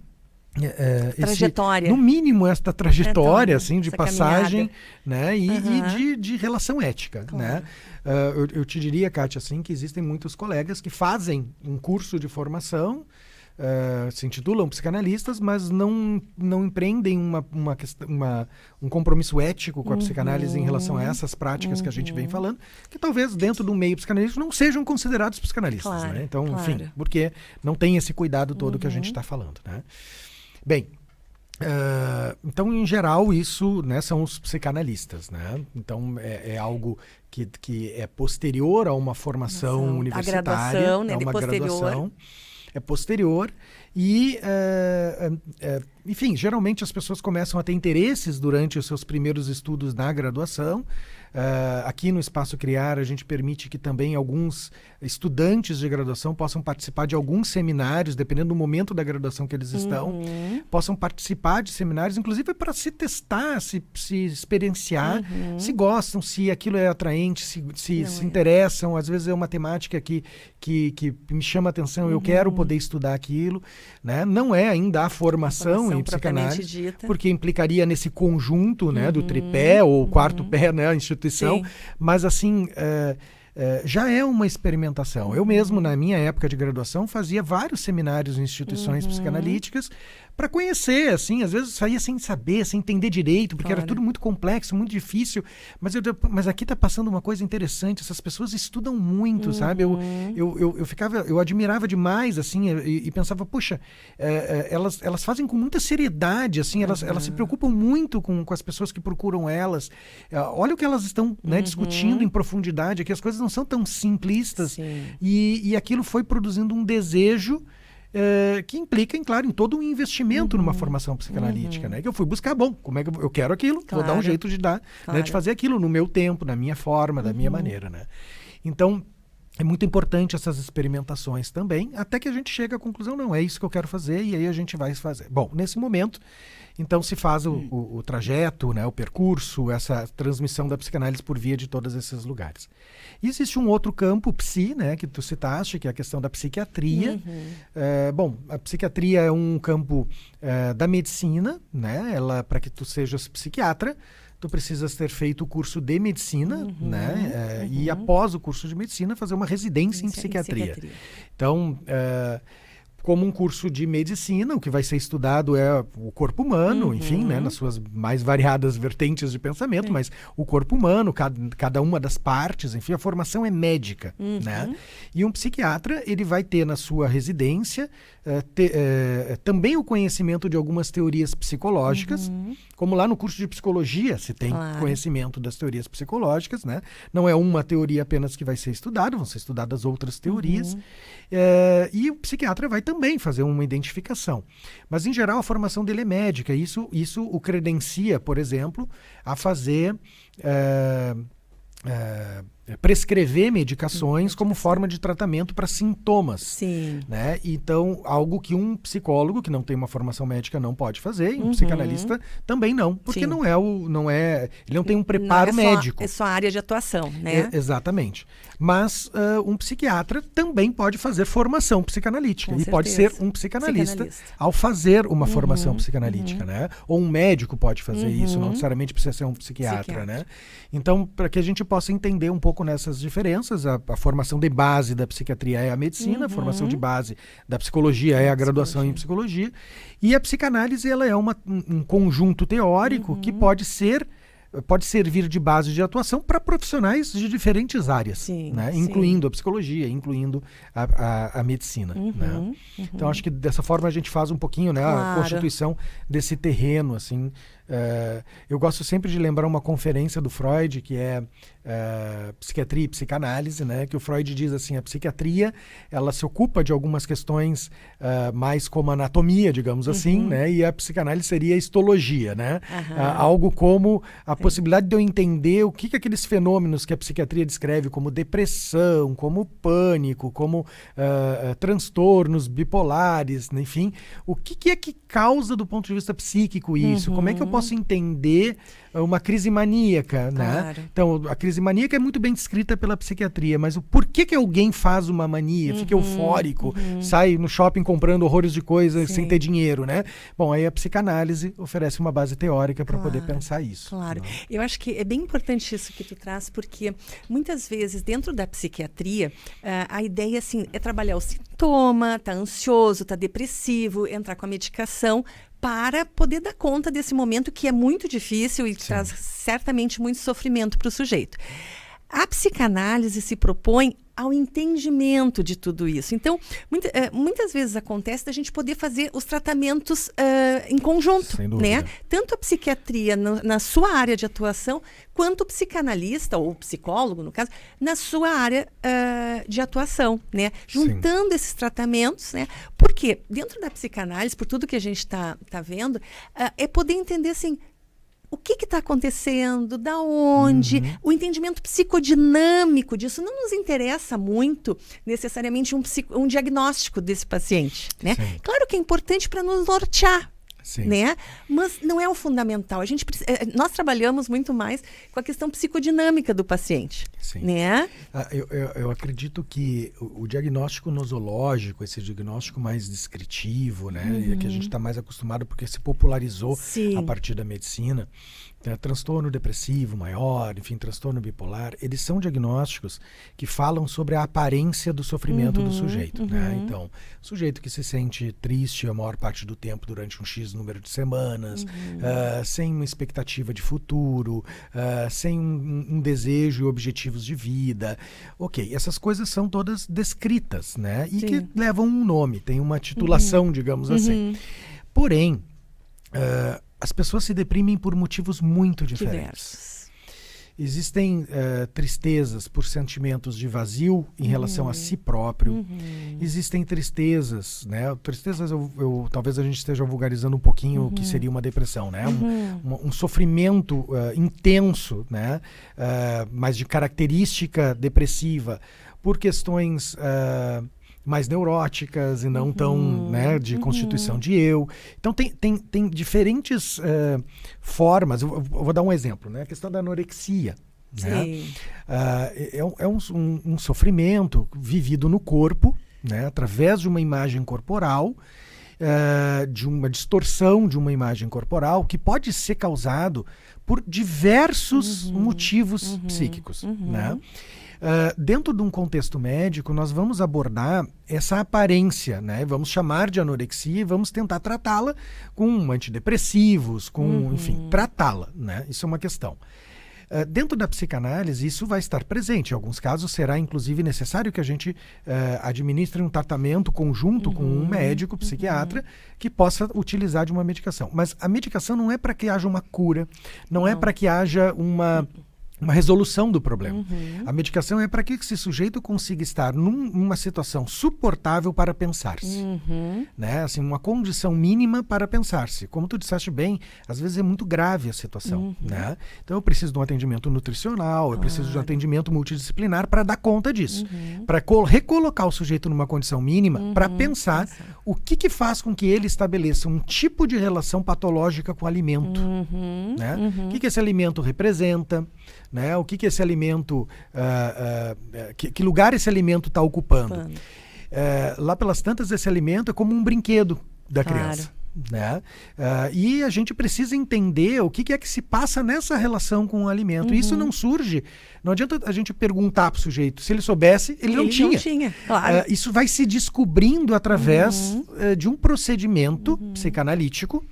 trajetória. No mínimo, esta trajetória assim, de passagem, né, e de relação ética. Claro. Né? Eu te diria, Kátia, assim, que existem muitos colegas que fazem um curso de formação, se intitulam psicanalistas, mas não empreendem um compromisso ético com a psicanálise em relação a essas práticas que a gente vem falando, que talvez dentro do meio psicanalítico não sejam considerados psicanalistas. Claro, né? Então, enfim, porque não tem esse cuidado todo que a gente está falando. Né? Bem, então, em geral, isso, né, são os psicanalistas. Né? Então, é algo que é posterior a uma formação universitária. A graduação, né, uma graduação. É posterior e, enfim, geralmente as pessoas começam a ter interesses durante os seus primeiros estudos na graduação. Aqui no Espaço Criar, a gente permite que também alguns estudantes de graduação possam participar de alguns seminários, dependendo do momento da graduação que eles estão, possam participar de seminários, inclusive para se testar, se experienciar, se gostam, se aquilo é atraente, se interessam. Às vezes é uma temática que me chama a atenção, eu quero poder estudar aquilo. Né? Não é ainda a formação em psicanálise, porque implicaria nesse conjunto, né, do tripé ou quarto pé, né, a instituição, mas assim... já é uma experimentação. Eu mesmo, na minha época de graduação, fazia vários seminários em instituições psicanalíticas para conhecer, assim, às vezes saía sem saber, sem entender direito, porque era tudo muito complexo, muito difícil, mas aqui tá passando uma coisa interessante, essas pessoas estudam muito, sabe? Eu admirava demais, assim, e pensava, puxa, elas fazem com muita seriedade, assim, elas se preocupam muito com as pessoas que procuram elas. Olha o que elas estão, né, discutindo em profundidade aqui, as coisas não são tão simplistas, e aquilo foi produzindo um desejo que implica, claro, em todo um investimento numa formação psicanalítica, né? Que eu fui buscar, como é que eu quero aquilo, vou dar um jeito de dar, né, de fazer aquilo no meu tempo, na minha forma, da minha maneira, né? Então, é muito importante essas experimentações também, até que a gente chega à conclusão, não, é isso que eu quero fazer, e aí a gente vai fazer. Bom, nesse momento, então se faz o trajeto, né, o percurso, essa transmissão da psicanálise por via de todos esses lugares. E existe um outro campo, psi, né, que tu citaste, que é a questão da psiquiatria. Bom, a psiquiatria é um campo da medicina, né, para que tu sejas psiquiatra, tu precisas ter feito o curso de medicina, né? E após o curso de medicina, fazer uma residência em psiquiatria. Então, como um curso de medicina, o que vai ser estudado é o corpo humano, enfim, né, nas suas mais variadas vertentes de pensamento, mas o corpo humano, cada uma das partes, enfim, a formação é médica, né? E um psiquiatra, ele vai ter na sua residência também o conhecimento de algumas teorias psicológicas, como lá no curso de psicologia se tem conhecimento das teorias psicológicas, né? Não é uma teoria apenas que vai ser estudada, vão ser estudadas outras teorias. E o psiquiatra vai também fazer uma identificação. Mas, em geral, a formação dele é médica. Isso o credencia, por exemplo, a fazer... prescrever medicações como forma de tratamento para sintomas. Sim. Né? Então, algo que um psicólogo que não tem uma formação médica não pode fazer, e um psicanalista também não, porque ele não tem um preparo médico. É só a área de atuação, né? Exatamente. Mas um psiquiatra também pode fazer formação psicanalítica. Com e certeza. Pode ser um psicanalista ao fazer uma formação psicanalítica, né? Ou um médico pode fazer isso, não necessariamente precisa ser um psiquiatra, né? Então, para que a gente possa entender um pouco nessas diferenças, a formação de base da psiquiatria é a medicina, a formação de base da psicologia é a graduação em psicologia, e a psicanálise ela é um conjunto teórico que pode servir de base de atuação para profissionais de diferentes áreas, né? Incluindo a psicologia, incluindo a medicina. Né? Então, acho que dessa forma a gente faz um pouquinho, né, a constituição desse terreno, assim. Eu gosto sempre de lembrar uma conferência do Freud, que é Psiquiatria e Psicanálise, né? Que o Freud diz assim, a psiquiatria ela se ocupa de algumas questões mais como anatomia, digamos assim, né? E a psicanálise seria a histologia, né? Algo como a possibilidade de eu entender o que aqueles fenômenos que a psiquiatria descreve como depressão, como pânico, como transtornos bipolares, enfim, o que é que causa do ponto de vista psíquico isso? Como é que eu posso entender uma crise maníaca, né? Então, a crise maníaca é muito bem descrita pela psiquiatria, mas o porquê que alguém faz uma mania, fica eufórico, sai no shopping comprando horrores de coisas sem ter dinheiro, né? Bom, aí a psicanálise oferece uma base teórica para poder pensar isso. Claro. Né? Eu acho que é bem importante isso que tu traz, porque muitas vezes dentro da psiquiatria, a ideia assim, é trabalhar o sintoma, tá ansioso, tá depressivo, entrar com a medicação, para poder dar conta desse momento que é muito difícil e traz certamente muito sofrimento para o sujeito. A psicanálise se propõe ao entendimento de tudo isso. Então, muitas vezes acontece da gente poder fazer os tratamentos em conjunto, né? Tanto a psiquiatria na sua área de atuação, quanto o psicanalista, ou o psicólogo, no caso, na sua área de atuação, né? Juntando esses tratamentos, né? Porque dentro da psicanálise, por tudo que a gente está vendo, é poder entender, assim, o que está acontecendo, da onde, o entendimento psicodinâmico disso. Não nos interessa muito, necessariamente, um diagnóstico desse paciente, né? Claro que é importante para nos nortear, né? Mas não é o fundamental. Nós trabalhamos muito mais com a questão psicodinâmica do paciente, né? Eu acredito que o diagnóstico nosológico, esse diagnóstico mais descritivo, né? Que a gente está mais acostumado porque se popularizou a partir da medicina. transtorno depressivo maior, enfim, transtorno bipolar, eles são diagnósticos que falam sobre a aparência do sofrimento do sujeito, né? Então, sujeito que se sente triste a maior parte do tempo durante um X número de semanas, sem uma expectativa de futuro, sem um desejo e objetivos de vida. Ok, essas coisas são todas descritas, né? E que levam um nome, tem uma titulação, digamos assim. Porém, as pessoas se deprimem por motivos muito diferentes. Existem tristezas por sentimentos de vazio em relação a si próprio. Existem tristezas, né? Tristezas, talvez a gente esteja vulgarizando um pouquinho o que seria uma depressão, né? Um sofrimento intenso, né? Mas de característica depressiva, por questões mais neuróticas e não tão, né, de constituição de eu. Então tem diferentes formas. Eu vou dar um exemplo, né? A questão da anorexia. Né? É um sofrimento vivido no corpo, né? Através de uma imagem corporal, de uma distorção de uma imagem corporal que pode ser causado por diversos motivos psíquicos, né? Dentro de um contexto médico, nós vamos abordar essa aparência, né? Vamos chamar de anorexia e vamos tentar tratá-la com antidepressivos, enfim, tratá-la, né? Isso é uma questão. Dentro da psicanálise, isso vai estar presente. Em alguns casos, será inclusive necessário que a gente administre um tratamento conjunto com um médico, psiquiatra, que possa utilizar de uma medicação. Mas a medicação não é para que haja uma cura, não é para que haja uma resolução do problema. A medicação é para que esse sujeito consiga estar numa situação suportável para pensar-se. Né? Assim, uma condição mínima para pensar-se. Como tu disseste bem, às vezes é muito grave a situação. Né? Então eu preciso de um atendimento nutricional, eu preciso de um atendimento multidisciplinar para dar conta disso. Para recolocar o sujeito numa condição mínima, para pensar o que faz com que ele estabeleça um tipo de relação patológica com o alimento. Né? O que esse alimento representa, né? O que esse alimento, que lugar esse alimento está ocupando. Lá pelas tantas, esse alimento é como um brinquedo da criança. Né? E a gente precisa entender o que é que se passa nessa relação com o alimento. E isso não surge, não adianta a gente perguntar para o sujeito. Se ele soubesse, ele não tinha. Claro. Isso vai se descobrindo através de um procedimento psicanalítico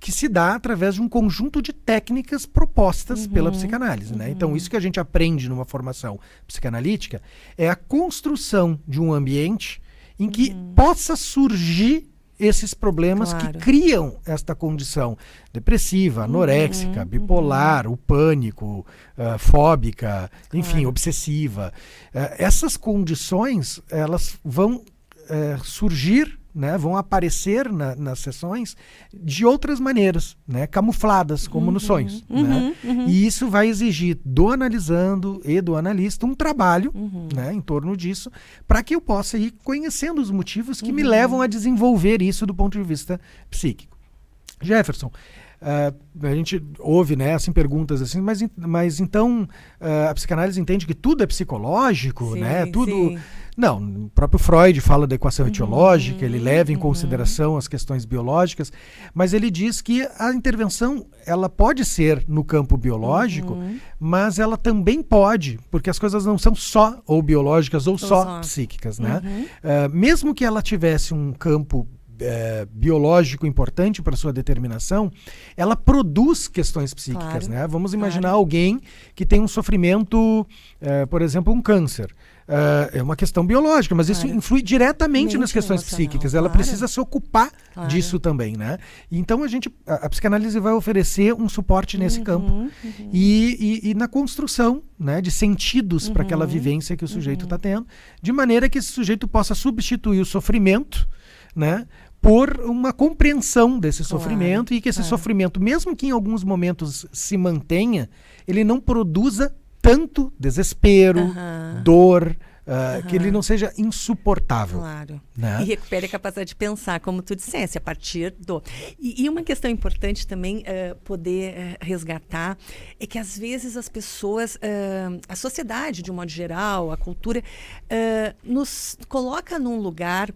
que se dá através de um conjunto de técnicas propostas pela psicanálise. Né? Então, isso que a gente aprende numa formação psicanalítica é a construção de um ambiente em que possa surgir esses problemas que criam esta condição depressiva, anoréxica, bipolar, o pânico, fóbica, enfim, obsessiva. Essas condições, elas vão surgir, né, vão aparecer nas sessões de outras maneiras, né, camufladas, como nos sonhos. Né? E isso vai exigir do analisando e do analista um trabalho, né, em torno disso, para que eu possa ir conhecendo os motivos que me levam a desenvolver isso do ponto de vista psíquico. Jefferson, a gente ouve, né, assim, perguntas assim, mas então a psicanálise entende que tudo é psicológico, né? Tudo. Sim. Não, o próprio Freud fala da equação etiológica, ele leva em consideração as questões biológicas, mas ele diz que a intervenção ela pode ser no campo biológico, mas ela também pode, porque as coisas não são só ou biológicas ou só psíquicas, né? Mesmo que ela tivesse um campo biológico importante para sua determinação, ela produz questões psíquicas, né? Vamos imaginar alguém que tem um sofrimento, por exemplo, um câncer. É uma questão biológica, mas isso influi diretamente nas questões psíquicas. Ela precisa se ocupar disso também, né? Então a psicanálise vai oferecer um suporte nesse campo e na construção, né, de sentidos para aquela vivência que o sujeito está tendo, de maneira que esse sujeito possa substituir o sofrimento, né, por uma compreensão desse sofrimento e que esse sofrimento, mesmo que em alguns momentos se mantenha, ele não produza tanto desespero, dor, que ele não seja insuportável. Claro. Né? E recupere a capacidade de pensar, como tu dissesse, a partir do... E uma questão importante também poder resgatar é que, às vezes, as pessoas, a sociedade, de um modo geral, a cultura, nos coloca num lugar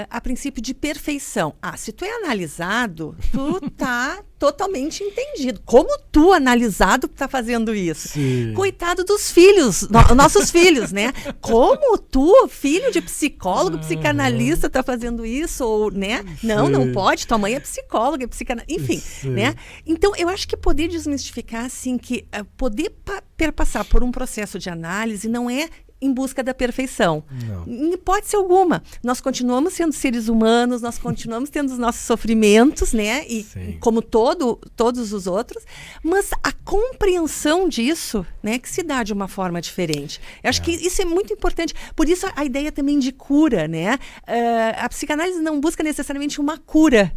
a princípio de perfeição. Se tu é analisado, tu tá totalmente entendido. Como tu, analisado, tá fazendo isso? Sim. Coitado dos filhos, nossos filhos, né? Como tu, filho de psicólogo, psicanalista, tá fazendo isso? Ou, né? Não pode, tua mãe é psicóloga, é psicanalista, enfim, né? Então, eu acho que poder desmistificar, assim, que poder perpassar por um processo de análise não é em busca da perfeição. Não. Em hipótese alguma. Nós continuamos sendo seres humanos, nós continuamos tendo os nossos sofrimentos, né? E como todos os outros, mas a compreensão disso, né, que se dá de uma forma diferente. Eu acho que isso é muito importante. Por isso a ideia também de cura, né? A psicanálise não busca necessariamente uma cura,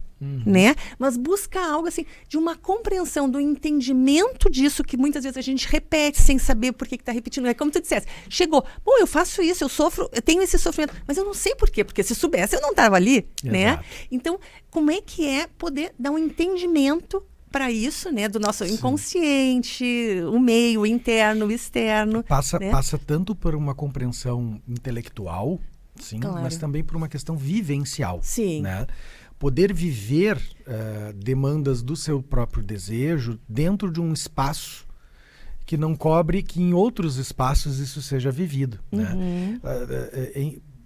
né? Mas busca algo assim, de uma compreensão, do entendimento disso que muitas vezes a gente repete sem saber por que está repetindo. É como tu dissesse, chegou, bom, eu faço isso, eu sofro, eu tenho esse sofrimento, mas eu não sei por quê, porque se soubesse eu não estava ali, né? Então, como é que é poder dar um entendimento para isso, né, do nosso inconsciente, o meio, o interno, o externo. Passa tanto por uma compreensão intelectual, sim, mas também por uma questão vivencial, né? Poder viver demandas do seu próprio desejo dentro de um espaço que não cobre que em outros espaços isso seja vivido, né?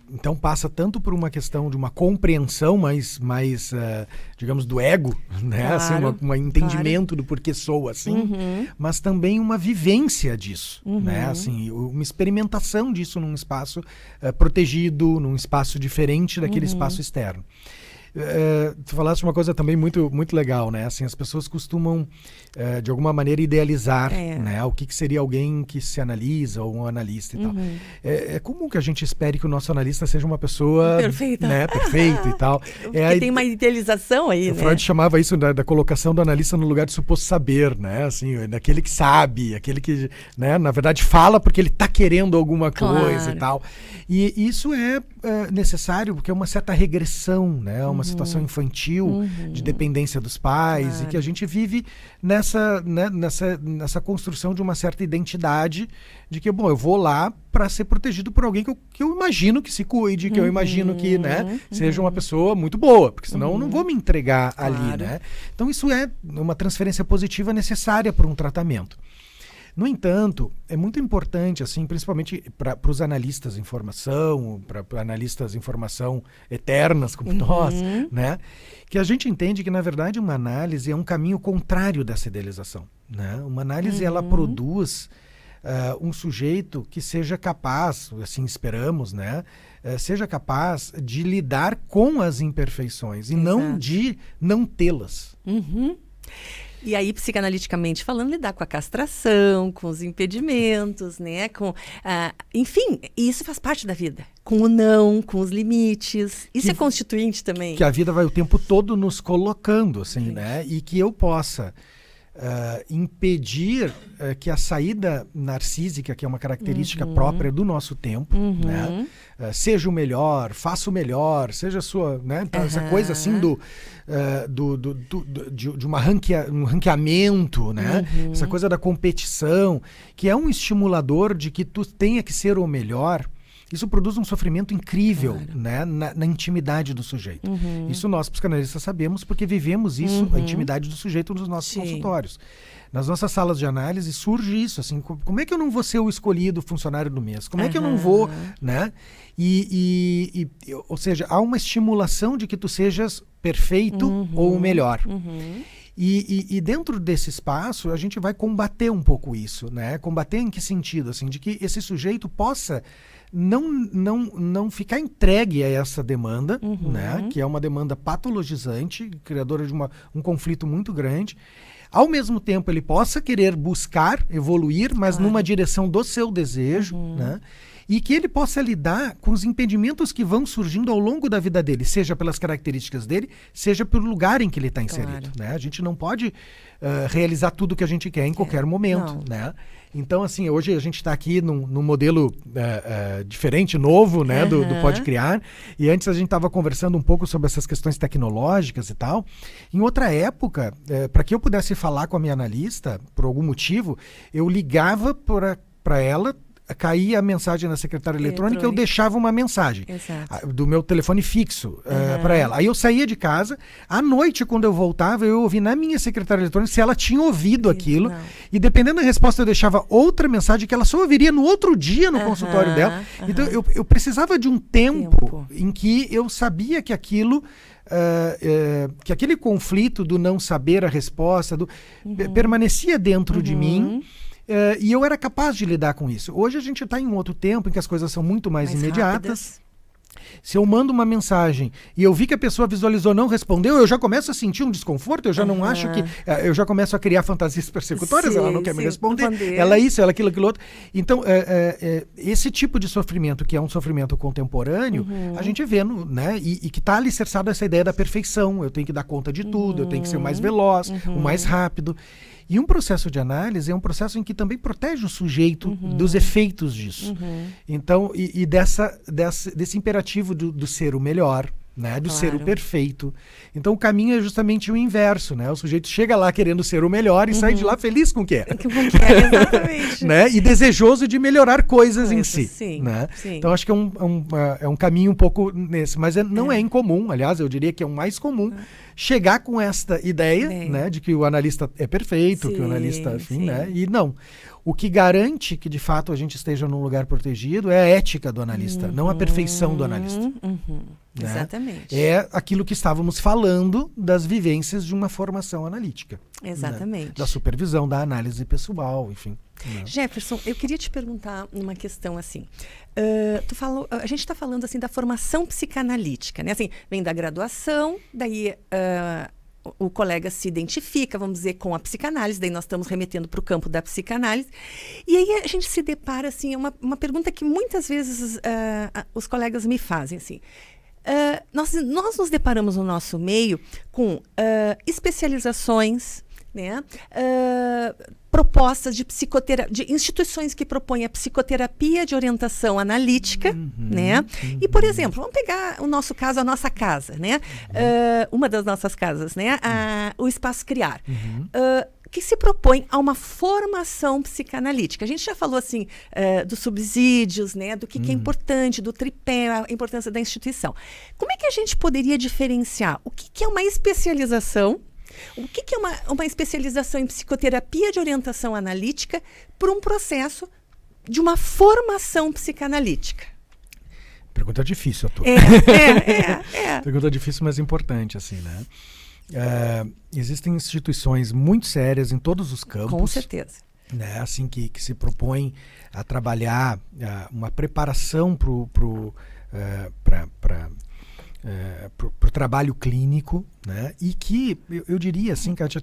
Então passa tanto por uma questão de uma compreensão mais digamos, do ego, né? Assim, um entendimento do porquê sou assim, mas também uma vivência disso, né? Assim, uma experimentação disso num espaço protegido, num espaço diferente daquele espaço externo. Tu falaste uma coisa também muito, muito legal, né? Assim, as pessoas costumam, de alguma maneira, idealizar, né? O que seria alguém que se analisa ou um analista e tal. É comum que a gente espere que o nosso analista seja uma pessoa perfeita, né? Perfeito e tal. Porque tem uma idealização aí, né? Freud chamava isso da colocação do analista no lugar de suposto saber, né? Assim, daquele que sabe, aquele que, né? Na verdade, fala porque ele está querendo alguma coisa e tal. E isso é necessário porque é uma certa regressão, né? Uma situação infantil de dependência dos pais e que a gente vive nessa construção de uma certa identidade de que, bom, eu vou lá para ser protegido por alguém que eu imagino que se cuide, que eu imagino que, né, seja uma pessoa muito boa, porque senão eu não vou me entregar ali, né? Então isso é uma transferência positiva necessária para um tratamento. No entanto, é muito importante, assim, principalmente para os analistas em formação, para analistas em formação eternas como nós, né, que a gente entende que, na verdade, uma análise é um caminho contrário dessa idealização, né? Uma análise, ela produz um sujeito que seja capaz, assim esperamos, né, seja capaz de lidar com as imperfeições e não de não tê-las. E aí, psicanaliticamente falando, lidar com a castração, com os impedimentos, né? Enfim, isso faz parte da vida. Com o não, com os limites. Isso é constituinte também. Que a vida vai o tempo todo nos colocando, assim, né? E que eu possa impedir que a saída narcísica, que é uma característica própria do nosso tempo, né? Seja o melhor, faça o melhor, seja a sua, né? Então, essa coisa assim de um ranqueamento, né? Essa coisa da competição, que é um estimulador de que tu tenha que ser o melhor. Isso produz um sofrimento incrível, né, na intimidade do sujeito. Isso nós, psicanalistas, sabemos porque vivemos isso, a intimidade do sujeito nos nossos consultórios. Nas nossas salas de análise surge isso, assim, como é que eu não vou ser o escolhido funcionário do mês? Como é que eu não vou, né? Ou seja, há uma estimulação de que tu sejas perfeito ou o melhor. E dentro desse espaço, a gente vai combater um pouco isso, né? Combater em que sentido? Assim, de que esse sujeito possa não ficar entregue a essa demanda, né? Que é uma demanda patologizante, criadora de um conflito muito grande. Ao mesmo tempo, ele possa querer buscar, evoluir, mas numa direção do seu desejo, né? E que ele possa lidar com os impedimentos que vão surgindo ao longo da vida dele, seja pelas características dele, seja pelo lugar em que ele está inserido. Né? A gente não pode realizar tudo o que a gente quer em qualquer momento. Né? Então, assim, hoje a gente está aqui num modelo diferente, novo, né, do Pode Criar. E antes a gente estava conversando um pouco sobre essas questões tecnológicas e tal. Em outra época, para que eu pudesse falar com a minha analista, por algum motivo, eu ligava para ela caía a mensagem na secretária eletrônica, eu deixava uma mensagem do meu telefone fixo para ela. Aí eu saía de casa, à noite, quando eu voltava, eu ouvia na minha secretária eletrônica se ela tinha ouvido aquilo. E dependendo da resposta, eu deixava outra mensagem que ela só ouviria no outro dia no consultório dela. Então eu precisava de um tempo em que eu sabia que aquilo... que aquele conflito do não saber a resposta permanecia dentro de mim, e eu era capaz de lidar com isso. Hoje a gente está em um outro tempo em que as coisas são muito mais imediatas. Rápidas. Se eu mando uma mensagem e eu vi que a pessoa visualizou, não respondeu, eu já começo a sentir um desconforto, eu já não acho que... eu já começo a criar fantasias persecutórias, ela não quer me responder, ela isso, ela aquilo, aquilo outro. Então, esse tipo de sofrimento, que é um sofrimento contemporâneo, a gente vê, né? E que está alicerçado essa ideia da perfeição. Eu tenho que dar conta de tudo, eu tenho que ser o mais veloz, o mais rápido. E um processo de análise é um processo em que também protege o sujeito dos efeitos disso. Então, desse imperativo do ser o melhor, né? Do ser o perfeito. Então, o caminho é justamente o inverso, né? O sujeito chega lá querendo ser o melhor e sai de lá feliz com o que é. Exatamente. Né? E desejoso de melhorar coisas em si. Sim, né? Sim. Então, acho que é um caminho um pouco nesse. Mas não é incomum, aliás, eu diria que é o mais comum. Chegar com esta ideia, né, de que o analista é perfeito, que o analista, enfim, né, e não. O que garante que, de fato, a gente esteja num lugar protegido é a ética do analista, não a perfeição do analista. Né? Exatamente. É aquilo que estávamos falando das vivências de uma formação analítica. Exatamente. Né? Da supervisão, da análise pessoal, enfim. Né? Jefferson, eu queria te perguntar uma questão assim. A gente está falando assim da formação psicanalítica, né? Assim, vem da graduação, daí o colega se identifica, vamos dizer, com a psicanálise, daí nós estamos remetendo para o campo da psicanálise. E aí a gente se depara, assim, uma pergunta que muitas vezes os colegas me fazem, assim. Nós nos deparamos no nosso meio com especializações, né? Propostas de de instituições que propõem a psicoterapia de orientação analítica, né? E, por exemplo, vamos pegar o nosso caso, a nossa casa, né? Uma das nossas casas, né? O Espaço Criar. Que se propõe a uma formação psicanalítica. A gente já falou assim dos subsídios, né, do que é importante, do tripé, a importância da instituição. Como é que a gente poderia diferenciar o que é uma especialização, o que é uma especialização em psicoterapia de orientação analítica para um processo de uma formação psicanalítica? Pergunta difícil, Arthur. Pergunta difícil, mas importante, assim, né? Existem instituições muito sérias em todos os campos. Com certeza. Né, assim, que se propõem a trabalhar uma preparação para o trabalho clínico, né, e que, eu diria assim, Kátia,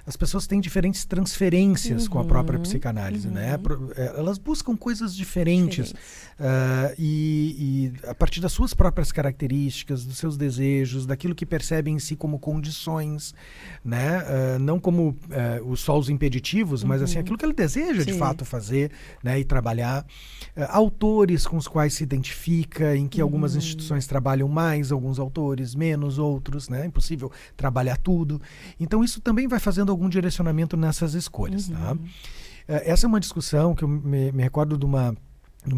as pessoas têm diferentes transferências com a própria psicanálise, né? Elas buscam coisas diferentes e a partir das suas próprias características, dos seus desejos, daquilo que percebem em si como condições, né? Não como só os impeditivos, mas assim, aquilo que ele deseja de fato fazer, né? E trabalhar. Autores com os quais se identifica, em que algumas instituições trabalham mais, alguns autores menos, outros, né? É impossível trabalhar tudo. Então isso também vai fazendo algum direcionamento nessas escolhas. Tá? Essa é uma discussão que eu me recordo de uma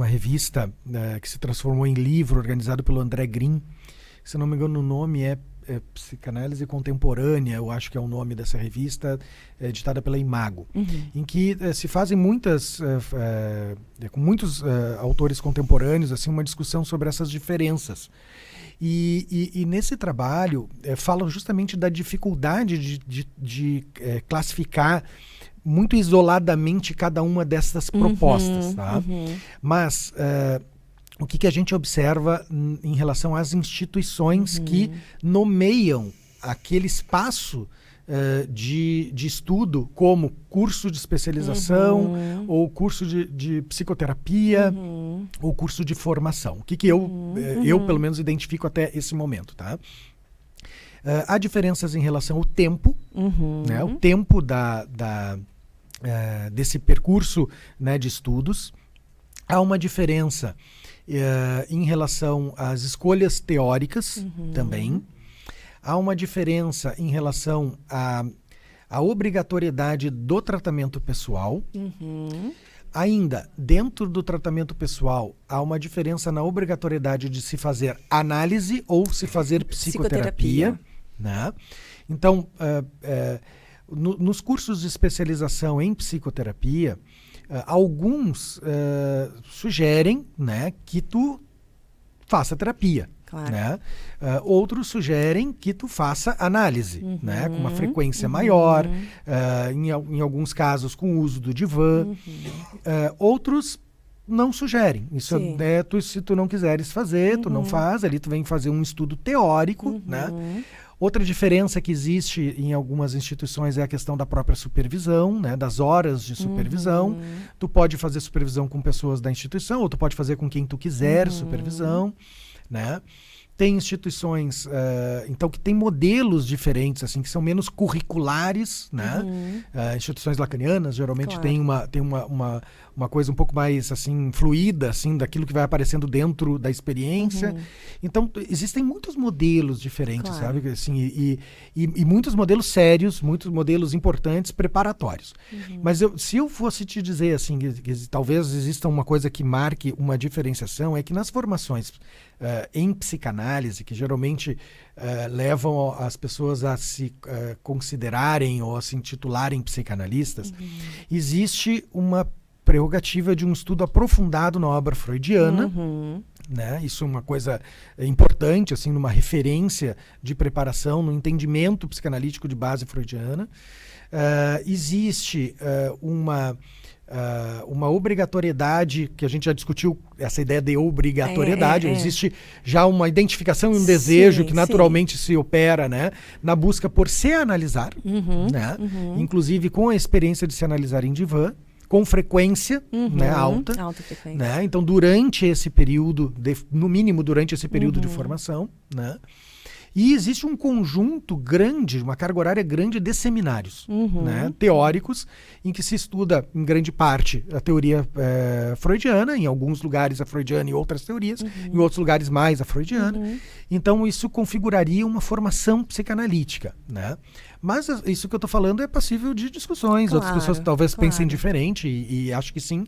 revista que se transformou em livro, organizado pelo André Green. Se não me engano, o nome é Psicanálise Contemporânea, eu acho que é o nome dessa revista, editada pela Imago, em que se fazem com muitos autores contemporâneos, assim, uma discussão sobre essas diferenças. E nesse trabalho falam justamente da dificuldade de classificar muito isoladamente cada uma dessas propostas. Tá? Mas o que a gente observa em relação às instituições que nomeiam aquele espaço de estudo como curso de especialização ou curso de psicoterapia ou curso de formação. O que eu pelo menos identifico até esse momento, tá? Há diferenças em relação ao tempo, né? O tempo desse percurso, né, de estudos. Há uma diferença em relação às escolhas teóricas também. Há uma diferença em relação à obrigatoriedade do tratamento pessoal. Ainda, dentro do tratamento pessoal, há uma diferença na obrigatoriedade de se fazer análise ou se fazer psicoterapia. Né? Então, nos cursos de especialização em psicoterapia, alguns sugerem, né, que tu faça terapia. Claro. Né? Outros sugerem que tu faça análise, né? Com uma frequência maior, em alguns casos com o uso do divã. Outros não sugerem. Isso se tu não quiseres fazer, tu não faz, ali tu vem fazer um estudo teórico, né? Outra diferença que existe em algumas instituições é a questão da própria supervisão, né, das horas de supervisão. Tu pode fazer supervisão com pessoas da instituição, ou tu pode fazer com quem tu quiser supervisão, né? Tem instituições, então, que tem modelos diferentes, assim, que são menos curriculares, né? Instituições lacanianas geralmente têm uma coisa um pouco mais, assim, fluida, assim, daquilo que vai aparecendo dentro da experiência. Então, existem muitos modelos diferentes, sabe? Assim, e muitos modelos sérios, muitos modelos importantes, preparatórios. Mas se eu fosse te dizer, assim, que talvez exista uma coisa que marque uma diferenciação, é que nas formações em psicanálise, que geralmente levam as pessoas a se considerarem ou a se intitularem psicanalistas, existe uma prerrogativa de um estudo aprofundado na obra freudiana, né? Isso é uma coisa importante, assim, numa referência de preparação, no entendimento psicanalítico de base freudiana. Existe uma obrigatoriedade, que a gente já discutiu, essa ideia de obrigatoriedade, existe já uma identificação e um desejo que naturalmente se opera, né, na busca por se analisar, né, inclusive com a experiência de se analisar em divã, com frequência, né, alta frequência. Né? Então, durante esse período, no mínimo durante esse período de formação, né? E existe um conjunto grande, uma carga horária grande de seminários, né, teóricos, em que se estuda, em grande parte, a teoria freudiana, em alguns lugares a freudiana e outras teorias, em outros lugares mais a freudiana. Então, isso configuraria uma formação psicanalítica, né? Mas isso que eu estou falando é passível de discussões. Outras pessoas talvez pensem diferente e acho que sim.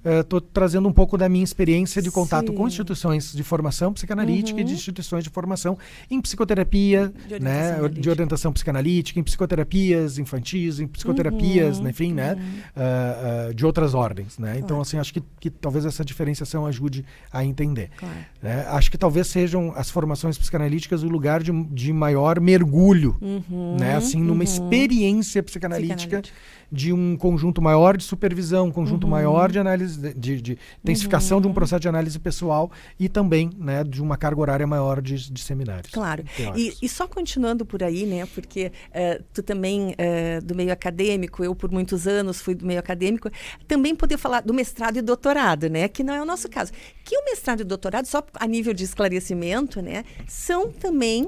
Estou trazendo um pouco da minha experiência de contato com instituições de formação psicanalítica e de instituições de formação em psicoterapia, de orientação psicanalítica, em psicoterapias infantis, em psicoterapias, enfim, né, de outras ordens. Né? Então, assim, acho que talvez essa diferenciação ajude a entender. Né? Acho que talvez sejam as formações psicanalíticas o lugar de maior mergulho, né? Assim, numa experiência psicanalítica de um conjunto maior de supervisão, um conjunto maior de análise, de intensificação de um processo de análise pessoal e também, né, de uma carga horária maior de seminários. Claro. E só continuando por aí, né, porque tu também do meio acadêmico, eu por muitos anos fui do meio acadêmico, também poder falar do mestrado e doutorado, né, que não é o nosso caso. Que o mestrado e doutorado, só a nível de esclarecimento, né, são também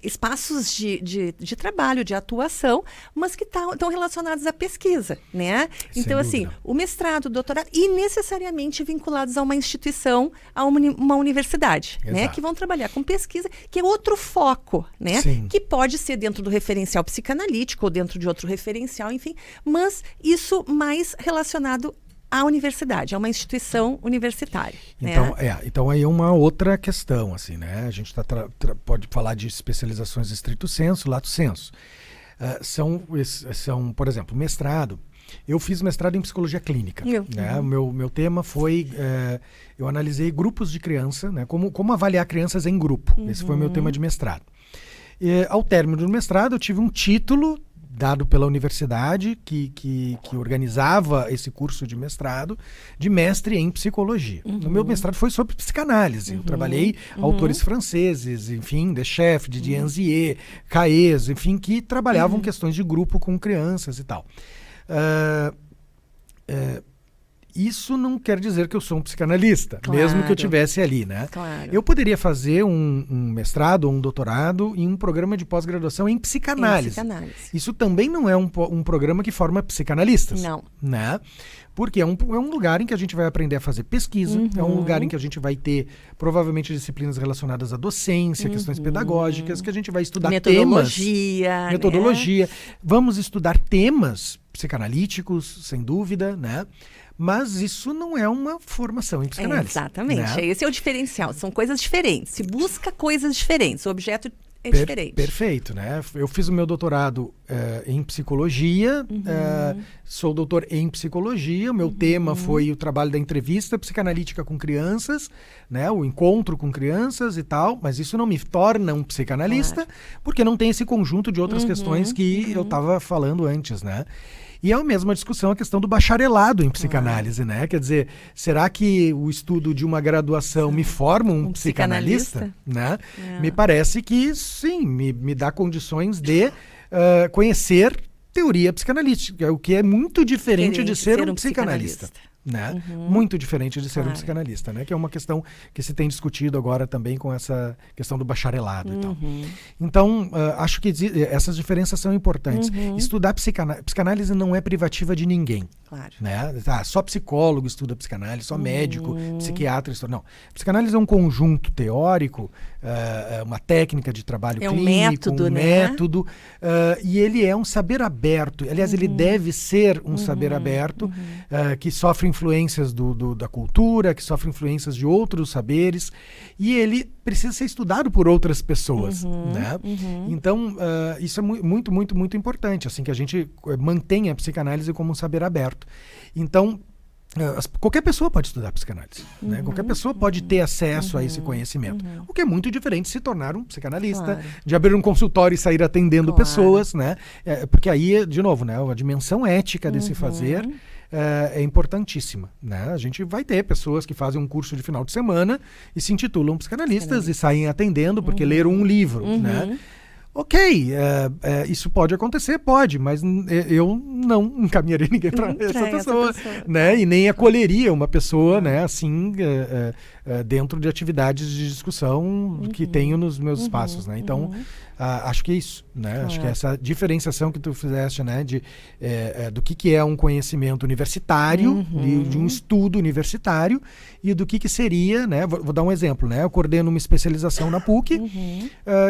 espaços de trabalho, de atuação, mas que estão relacionados à pesquisa, né? Então, assim, o mestrado, o doutorado, e necessariamente vinculados a uma instituição, a uma universidade, né? Que vão trabalhar com pesquisa, que é outro foco, né? Que pode ser dentro do referencial psicanalítico ou dentro de outro referencial, enfim, mas isso mais relacionado à universidade, é uma instituição universitária. Então, né? Então aí é uma outra questão, assim, né? A gente pode falar de especializações estrito sensu, lato sensu. São, por exemplo, mestrado. Eu fiz mestrado em psicologia clínica. Né? O meu tema foi, eu analisei grupos de criança, né? Como avaliar crianças em grupo. Esse foi o meu tema de mestrado. E, ao término do mestrado, eu tive um título dado pela universidade que organizava esse curso de mestrado, de mestre em psicologia. O meu mestrado foi sobre psicanálise. Eu trabalhei autores franceses, enfim, de Chef, de Dienzier, Caes, enfim, que trabalhavam questões de grupo com crianças e tal. Isso não quer dizer que eu sou um psicanalista, mesmo que eu estivesse ali, né? Eu poderia fazer um mestrado ou um doutorado em um programa de pós-graduação em psicanálise. Isso também não é um programa que forma psicanalistas. Não. Né? Porque é um lugar em que a gente vai aprender a fazer pesquisa, é um lugar em que a gente vai ter provavelmente disciplinas relacionadas à docência, questões pedagógicas, que a gente vai estudar metodologia. Vamos estudar temas psicanalíticos, sem dúvida, né? Mas isso não é uma formação em psicanálise. Exatamente, né? Esse é o diferencial, são coisas diferentes, se busca coisas diferentes, o objeto é diferente. Perfeito, né? Eu fiz o meu doutorado em psicologia, sou doutor em psicologia, o meu tema foi o trabalho da entrevista psicanalítica com crianças, né? O encontro com crianças e tal, mas isso não me torna um psicanalista, porque não tem esse conjunto de outras questões que eu estava falando antes, né? E é a mesma discussão a questão do bacharelado em psicanálise, né? Quer dizer, será que o estudo de uma graduação me forma um psicanalista? Né? Me parece que sim, me dá condições de conhecer teoria psicanalística, o que é muito diferente de ser um psicanalista. Né? Muito diferente de ser um psicanalista, né? Que é uma questão que se tem discutido agora também com essa questão do bacharelado e tal. Então, acho que essas diferenças são importantes. Estudar psicanálise não é privativa de ninguém. Claro. Né? Só psicólogo estuda psicanálise, só médico, psiquiatra estuda. Não. Psicanálise é um conjunto teórico, uma técnica de trabalho clínico, um método, e ele é um saber aberto. Aliás, ele deve ser um saber aberto, que sofre influências da cultura, que sofre influências de outros saberes, e ele precisa ser estudado por outras pessoas. Né? Então, isso é muito, muito, muito importante, assim, que a gente mantenha a psicanálise como um saber aberto. Então, qualquer pessoa pode estudar psicanálise, né? Qualquer pessoa pode ter acesso a esse conhecimento, o que é muito diferente de se tornar um psicanalista, de abrir um consultório e sair atendendo pessoas, né? Porque aí, de novo, né, a dimensão ética desse fazer é importantíssima, né? A gente vai ter pessoas que fazem um curso de final de semana e se intitulam psicanalistas e saem atendendo porque leram um livro, né? Ok, isso pode acontecer, pode, mas eu não encaminharia ninguém para essa pessoa, né? E nem acolheria uma pessoa, né, assim, dentro de atividades de discussão que tenho nos meus espaços, né? Então, acho que é isso, né? Acho que essa diferenciação que tu fizeste, né, do que é um conhecimento universitário, de um estudo universitário, e do que seria, né? Vou dar um exemplo, né? Eu coordeno uma especialização na PUC,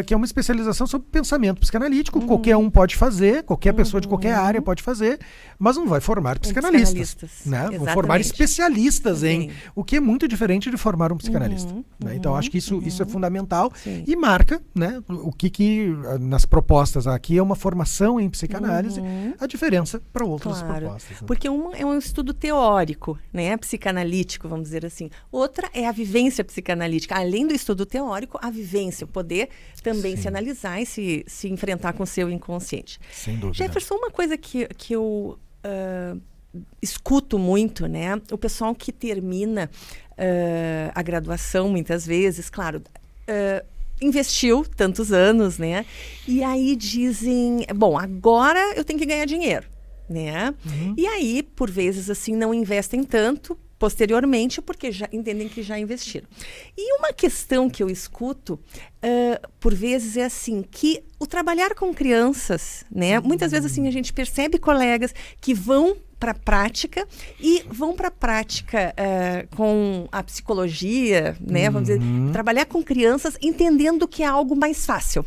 que é uma especialização sobre pensamento psicanalítico. Qualquer um pode fazer, qualquer pessoa de qualquer área pode fazer, mas não vai formar psicanalistas, né? Vão formar especialistas em o que é muito diferente de formar um psicanalista. Né? Então, acho que isso é fundamental e marca, né, o que nas propostas aqui é uma formação em psicanálise, a diferença para outras propostas. Né? Porque uma é um estudo teórico, né, psicanalítico, vamos dizer assim. Outra é a vivência psicanalítica. Além do estudo teórico, a vivência, o poder também se analisar e se enfrentar com o seu inconsciente. Sem dúvida. Jefferson, uma coisa que eu escuto muito, né? O pessoal que termina a graduação, muitas vezes, claro, investiu tantos anos, né? E aí dizem, bom, agora eu tenho que ganhar dinheiro, né? E aí, por vezes, assim, não investem tanto posteriormente, porque já entendem que já investiram. E uma questão que eu escuto, por vezes, é assim, que o trabalhar com crianças, né? Muitas vezes, assim, a gente percebe colegas que vão para a prática e vão para a prática com a psicologia, né? Vamos dizer, trabalhar com crianças entendendo que é algo mais fácil,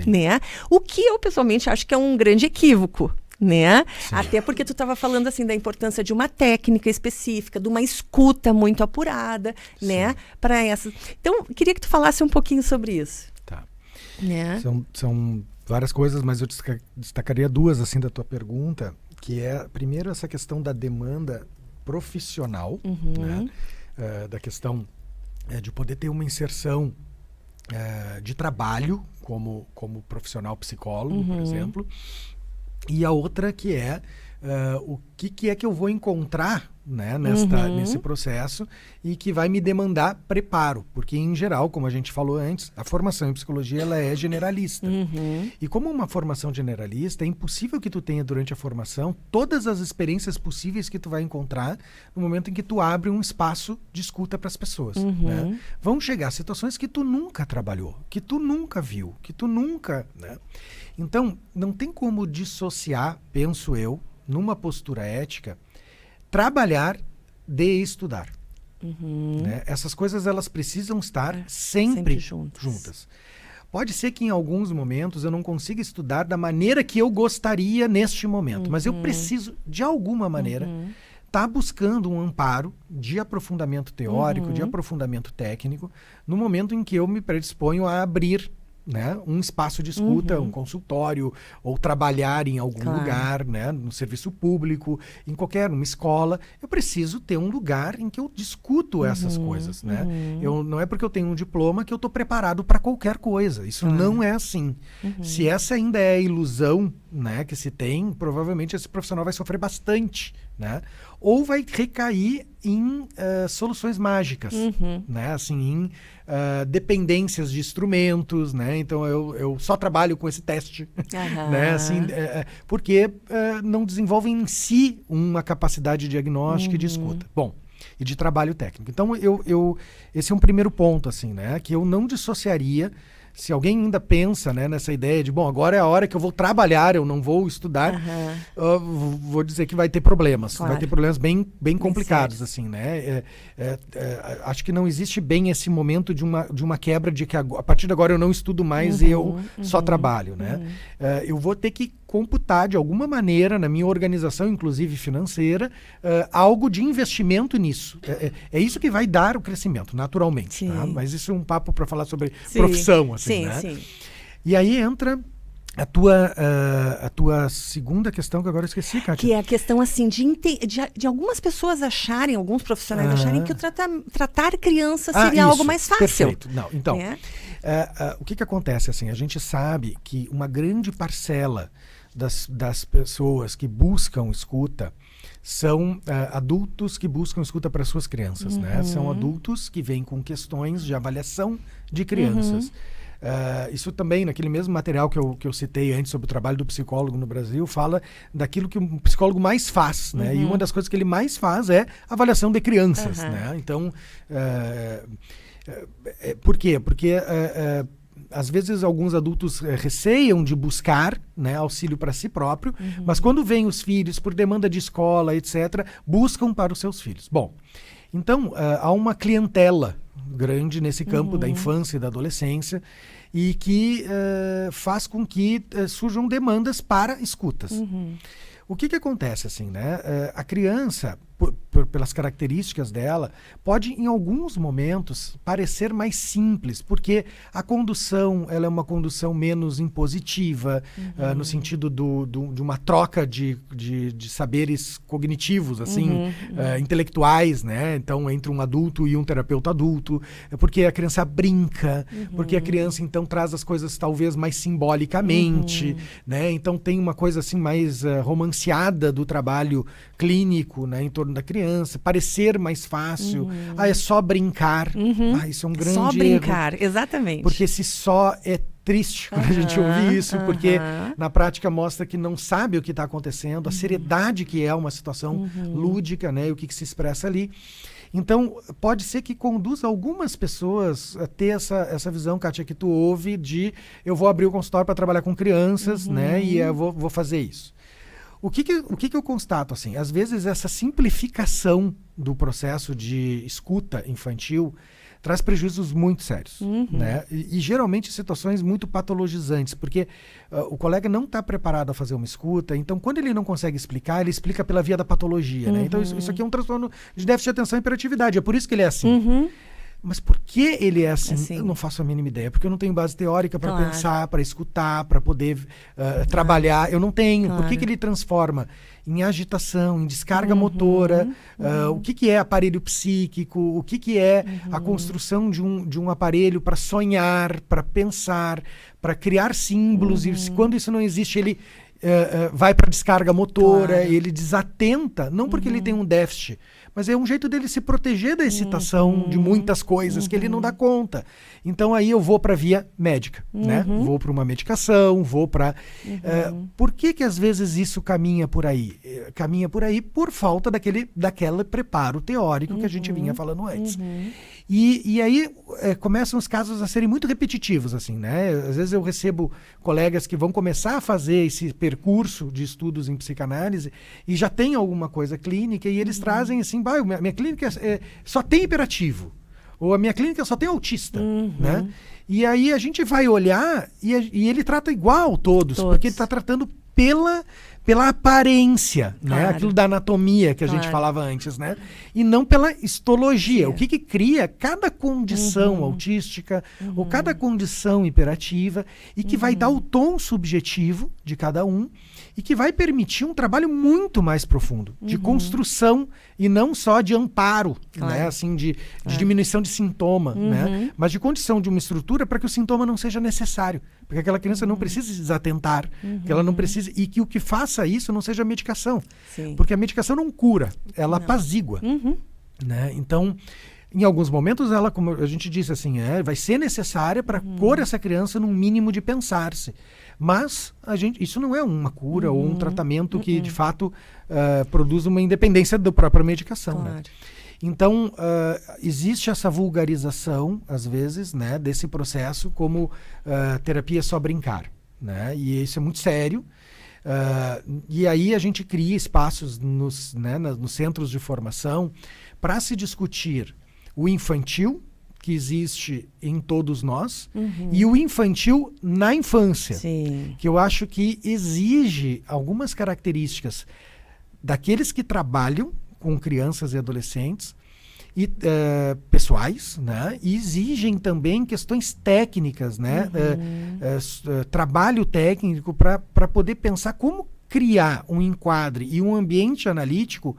né? O que eu, pessoalmente, acho que é um grande equívoco, né? Até porque tu estava falando assim da importância de uma técnica específica, de uma escuta muito apurada, né? Para essas. Então, queria que tu falasse um pouquinho sobre isso. Tá. Né? São várias coisas, mas eu destacaria duas assim da tua pergunta, que é primeiro essa questão da demanda profissional, né? Da questão de poder ter uma inserção de trabalho como profissional psicólogo, por exemplo. E a outra que é o que é que eu vou encontrar, né, nesse processo e que vai me demandar preparo. Porque, em geral, como a gente falou antes, a formação em psicologia ela é generalista. E como uma formação generalista, é impossível que tu tenha durante a formação todas as experiências possíveis que tu vai encontrar no momento em que tu abre um espaço de escuta para as pessoas. Né? Vão chegar situações que tu nunca trabalhou, que tu nunca viu, que tu nunca... Né? Então, não tem como dissociar, penso eu, numa postura ética, trabalhar de estudar. Né? Essas coisas elas precisam estar sempre juntas. Pode ser que em alguns momentos eu não consiga estudar da maneira que eu gostaria neste momento, mas eu preciso, de alguma maneira, estar buscando um amparo de aprofundamento teórico, de aprofundamento técnico, no momento em que eu me predisponho a abrir, né, um espaço de escuta, um consultório, ou trabalhar em algum lugar, né, no serviço público, numa escola. Eu preciso ter um lugar em que eu discuto essas coisas, né? Não é porque eu tenho um diploma que eu estou preparado para qualquer coisa. Isso não é assim. Se essa ainda é a ilusão, né, que se tem, provavelmente esse profissional vai sofrer bastante, né? Ou vai recair em soluções mágicas, né? Assim, em dependências de instrumentos, né? Então eu só trabalho com esse teste, né? Assim, porque não desenvolvem em si uma capacidade diagnóstica e de escuta. Bom, e de trabalho técnico. Então esse é um primeiro ponto, assim, né? Que eu não dissociaria. Se alguém ainda pensa, né, nessa ideia de, bom, agora é a hora que eu vou trabalhar, eu não vou estudar, vou dizer que vai ter problemas. Vai ter problemas bem complicados, assim, né? Acho que não existe bem esse momento de uma quebra de que a partir de agora eu não estudo mais e eu só trabalho, né? Eu vou ter que computar de alguma maneira na minha organização, inclusive financeira, algo de investimento nisso. É isso que vai dar o crescimento, naturalmente. Tá? Mas isso é um papo para falar sobre profissão, assim, né? Sim. E aí entra a tua segunda questão, que agora eu esqueci, Kátia. Que é a questão, assim, de algumas pessoas acharem, alguns profissionais acharem que tratar criança seria algo mais fácil. Perfeito. Não, então, o que acontece, assim, a gente sabe que uma grande parcela das pessoas que buscam escuta são adultos que buscam escuta para suas crianças, né? São adultos que vêm com questões de avaliação de crianças. Isso também, naquele mesmo material que eu citei antes sobre o trabalho do psicólogo no Brasil, fala daquilo que o psicólogo mais faz, né? E uma das coisas que ele mais faz é avaliação de crianças, né? Então, por quê? Porque às vezes alguns adultos receiam de buscar, né, auxílio para si próprio, mas quando vêm os filhos por demanda de escola, etc., buscam para os seus filhos. Bom, então há uma clientela grande nesse campo da infância e da adolescência e que faz com que surjam demandas para escutas. O que acontece, assim, né? A criança, pelas características dela, pode, em alguns momentos, parecer mais simples, porque a condução, ela é uma condução menos impositiva, no sentido de uma troca de saberes cognitivos, assim, intelectuais, né? Então, entre um adulto e um terapeuta adulto, porque a criança brinca, porque a criança, então, traz as coisas, talvez, mais simbolicamente, né? Então, tem uma coisa, assim, mais romanceada do trabalho clínico, né, em torno da criança, parecer mais fácil. É só brincar. Isso é um grande erro. Só brincar, exatamente. Porque se só é triste quando a gente ouve isso, porque na prática mostra que não sabe o que está acontecendo, a seriedade que é uma situação lúdica, né, e o que se expressa ali. Então, pode ser que conduza algumas pessoas a ter essa visão, Kátia, que tu ouve de eu vou abrir o consultório para trabalhar com crianças, né, e eu vou fazer isso. O que eu constato, assim? Às vezes essa simplificação do processo de escuta infantil traz prejuízos muito sérios, né? E geralmente situações muito patologizantes, porque o colega não está preparado a fazer uma escuta, então quando ele não consegue explicar, ele explica pela via da patologia, né? Então isso aqui é um transtorno de déficit de atenção e hiperatividade, é por isso que ele é assim. Mas por que ele é assim? Eu não faço a mínima ideia, porque eu não tenho base teórica para pensar, para escutar, para poder trabalhar. Eu não tenho. Por que ele transforma em agitação, em descarga motora? O que é aparelho psíquico? O que é a construção de um aparelho para sonhar, para pensar, para criar símbolos? E quando isso não existe, ele vai para descarga motora, ele desatenta, não porque ele tem um déficit, mas é um jeito dele se proteger da excitação de muitas coisas que ele não dá conta. Então aí eu vou para a via médica, né? Vou para uma medicação, vou para... por que às vezes isso caminha por aí? Caminha por aí por falta daquele preparo teórico que a gente vinha falando antes. E aí começam os casos a serem muito repetitivos, assim, né? Às vezes eu recebo colegas que vão começar a fazer esse percurso de estudos em psicanálise e já tem alguma coisa clínica e eles trazem assim, minha clínica só tem hiperativo. Ou a minha clínica só tem autista, né? E aí a gente vai olhar e ele trata igual todos. Porque ele está tratando pela aparência, né? Aquilo da anatomia que a gente falava antes, né? E não pela histologia. O que cria cada condição autística ou cada condição hiperativa e que vai dar o tom subjetivo de cada um e que vai permitir um trabalho muito mais profundo, de construção e não só de amparo, né? Assim, de diminuição de sintoma, né? Mas de condição de uma estrutura para que o sintoma não seja necessário. Porque aquela criança não precisa se desatentar, que ela não precisa, e que o que faça isso não seja a medicação. Sim. Porque a medicação não cura, ela apazigua. Né? Então, em alguns momentos, ela, como a gente disse assim, vai ser necessária para pôr essa criança num mínimo de pensar-se. Mas isso não é uma cura ou um tratamento que, de fato, produz uma independência da própria medicação. Claro. Né? Então, existe essa vulgarização, às vezes, né, desse processo como terapia só brincar. Né? E isso é muito sério. E aí a gente cria espaços nos centros de formação para se discutir o infantil, que existe em todos nós, e o infantil na infância. Sim. Que eu acho que exige algumas características daqueles que trabalham com crianças e adolescentes e pessoais, né? E exigem também questões técnicas, né? Trabalho técnico para poder pensar como criar um enquadre e um ambiente analítico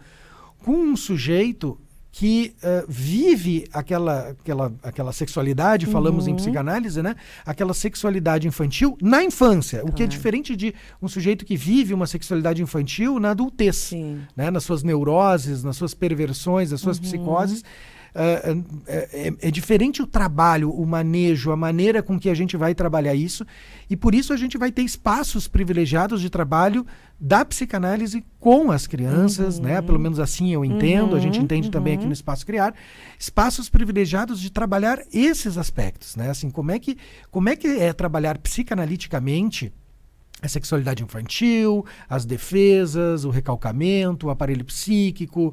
com um sujeito que vive aquela sexualidade, falamos em psicanálise, né? Aquela sexualidade infantil na infância, o que é diferente de um sujeito que vive uma sexualidade infantil na adultez, né? Nas suas neuroses, nas suas perversões, nas suas psicoses. É diferente o trabalho, o manejo, a maneira com que a gente vai trabalhar isso, e por isso a gente vai ter espaços privilegiados de trabalho da psicanálise com as crianças, né? Pelo menos assim eu entendo, a gente entende também aqui no Espaço Criar, espaços privilegiados de trabalhar esses aspectos, né? Assim, como é que é trabalhar psicanaliticamente a sexualidade infantil, as defesas, o recalcamento, o aparelho psíquico,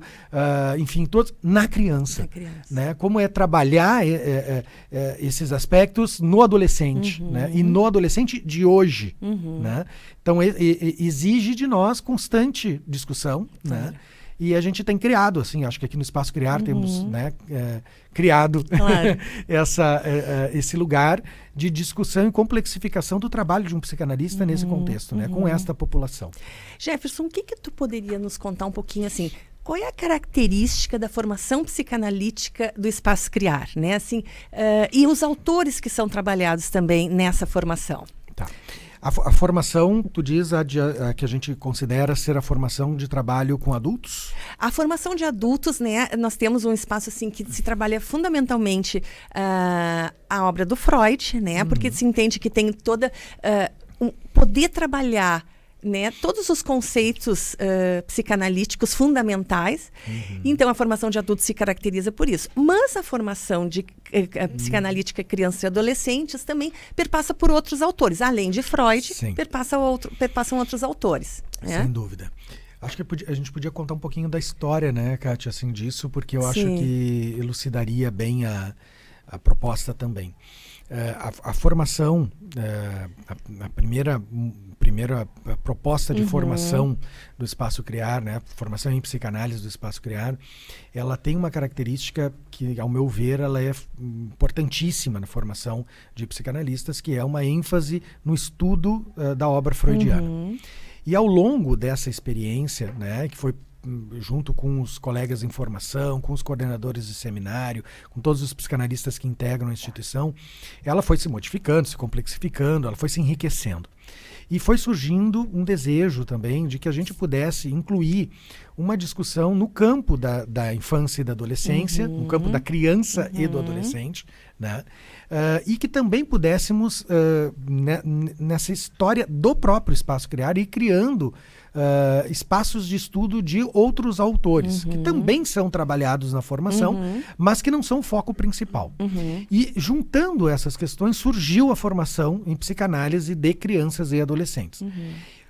enfim, todos na criança. Né? Como é trabalhar esses aspectos no adolescente, né? E no adolescente de hoje. Né? Então, exige de nós constante discussão, né? E a gente tem criado, assim, acho que aqui no Espaço Criar temos, né, criado esse lugar de discussão e complexificação do trabalho de um psicanalista nesse contexto, né, com esta população. Jefferson, o que tu poderia nos contar um pouquinho, assim, qual é a característica da formação psicanalítica do Espaço Criar, né, assim, e os autores que são trabalhados também nessa formação? Tá. A formação, tu diz, a que a gente considera ser a formação de trabalho com adultos? A formação de adultos, né? Nós temos um espaço assim que se trabalha fundamentalmente a obra do Freud, né? Porque se entende que tem toda poder trabalhar, né, todos os conceitos psicanalíticos fundamentais. Então, a formação de adultos se caracteriza por isso. Mas a formação de psicanalítica crianças e adolescentes também perpassa por outros autores. Além de Freud, perpassam outros autores. Né? Sem dúvida. Acho que a gente podia contar um pouquinho da história, né, Kátia, assim, disso, porque eu acho que elucidaria bem a proposta também. A formação, a primeira proposta de formação do Espaço Criar, né, formação em psicanálise do Espaço Criar, ela tem uma característica que, ao meu ver, ela é importantíssima na formação de psicanalistas, que é uma ênfase no estudo da obra freudiana. E ao longo dessa experiência, né, que foi junto com os colegas em formação, com os coordenadores de seminário, com todos os psicanalistas que integram a instituição, ela foi se modificando, se complexificando, ela foi se enriquecendo. E foi surgindo um desejo também de que a gente pudesse incluir uma discussão no campo da infância e da adolescência, no campo da criança e do adolescente, né? E que também pudéssemos, nessa história do próprio Espaço Criar, ir criando espaços de estudo de outros autores, que também são trabalhados na formação, mas que não são o foco principal. E juntando essas questões, surgiu a formação em psicanálise de crianças e adolescentes,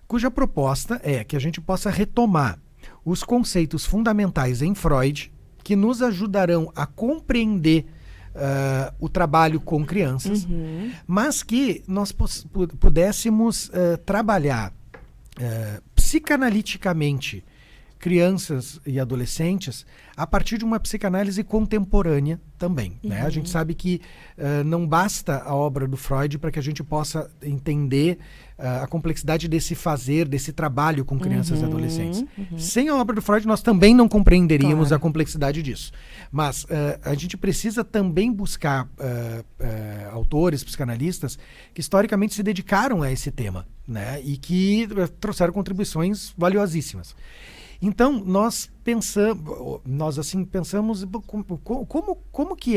cuja proposta é que a gente possa retomar os conceitos fundamentais em Freud, que nos ajudarão a compreender o trabalho com crianças, mas que nós pudéssemos trabalhar psicanaliticamente crianças e adolescentes a partir de uma psicanálise contemporânea também. Né? A gente sabe que não basta a obra do Freud para que a gente possa entender a complexidade desse fazer, desse trabalho com crianças e adolescentes. Sem a obra do Freud, nós também não compreenderíamos a complexidade disso. Mas a gente precisa também buscar autores, psicanalistas, que historicamente se dedicaram a esse tema, né? E que trouxeram contribuições valiosíssimas. Então, nós pensamos como que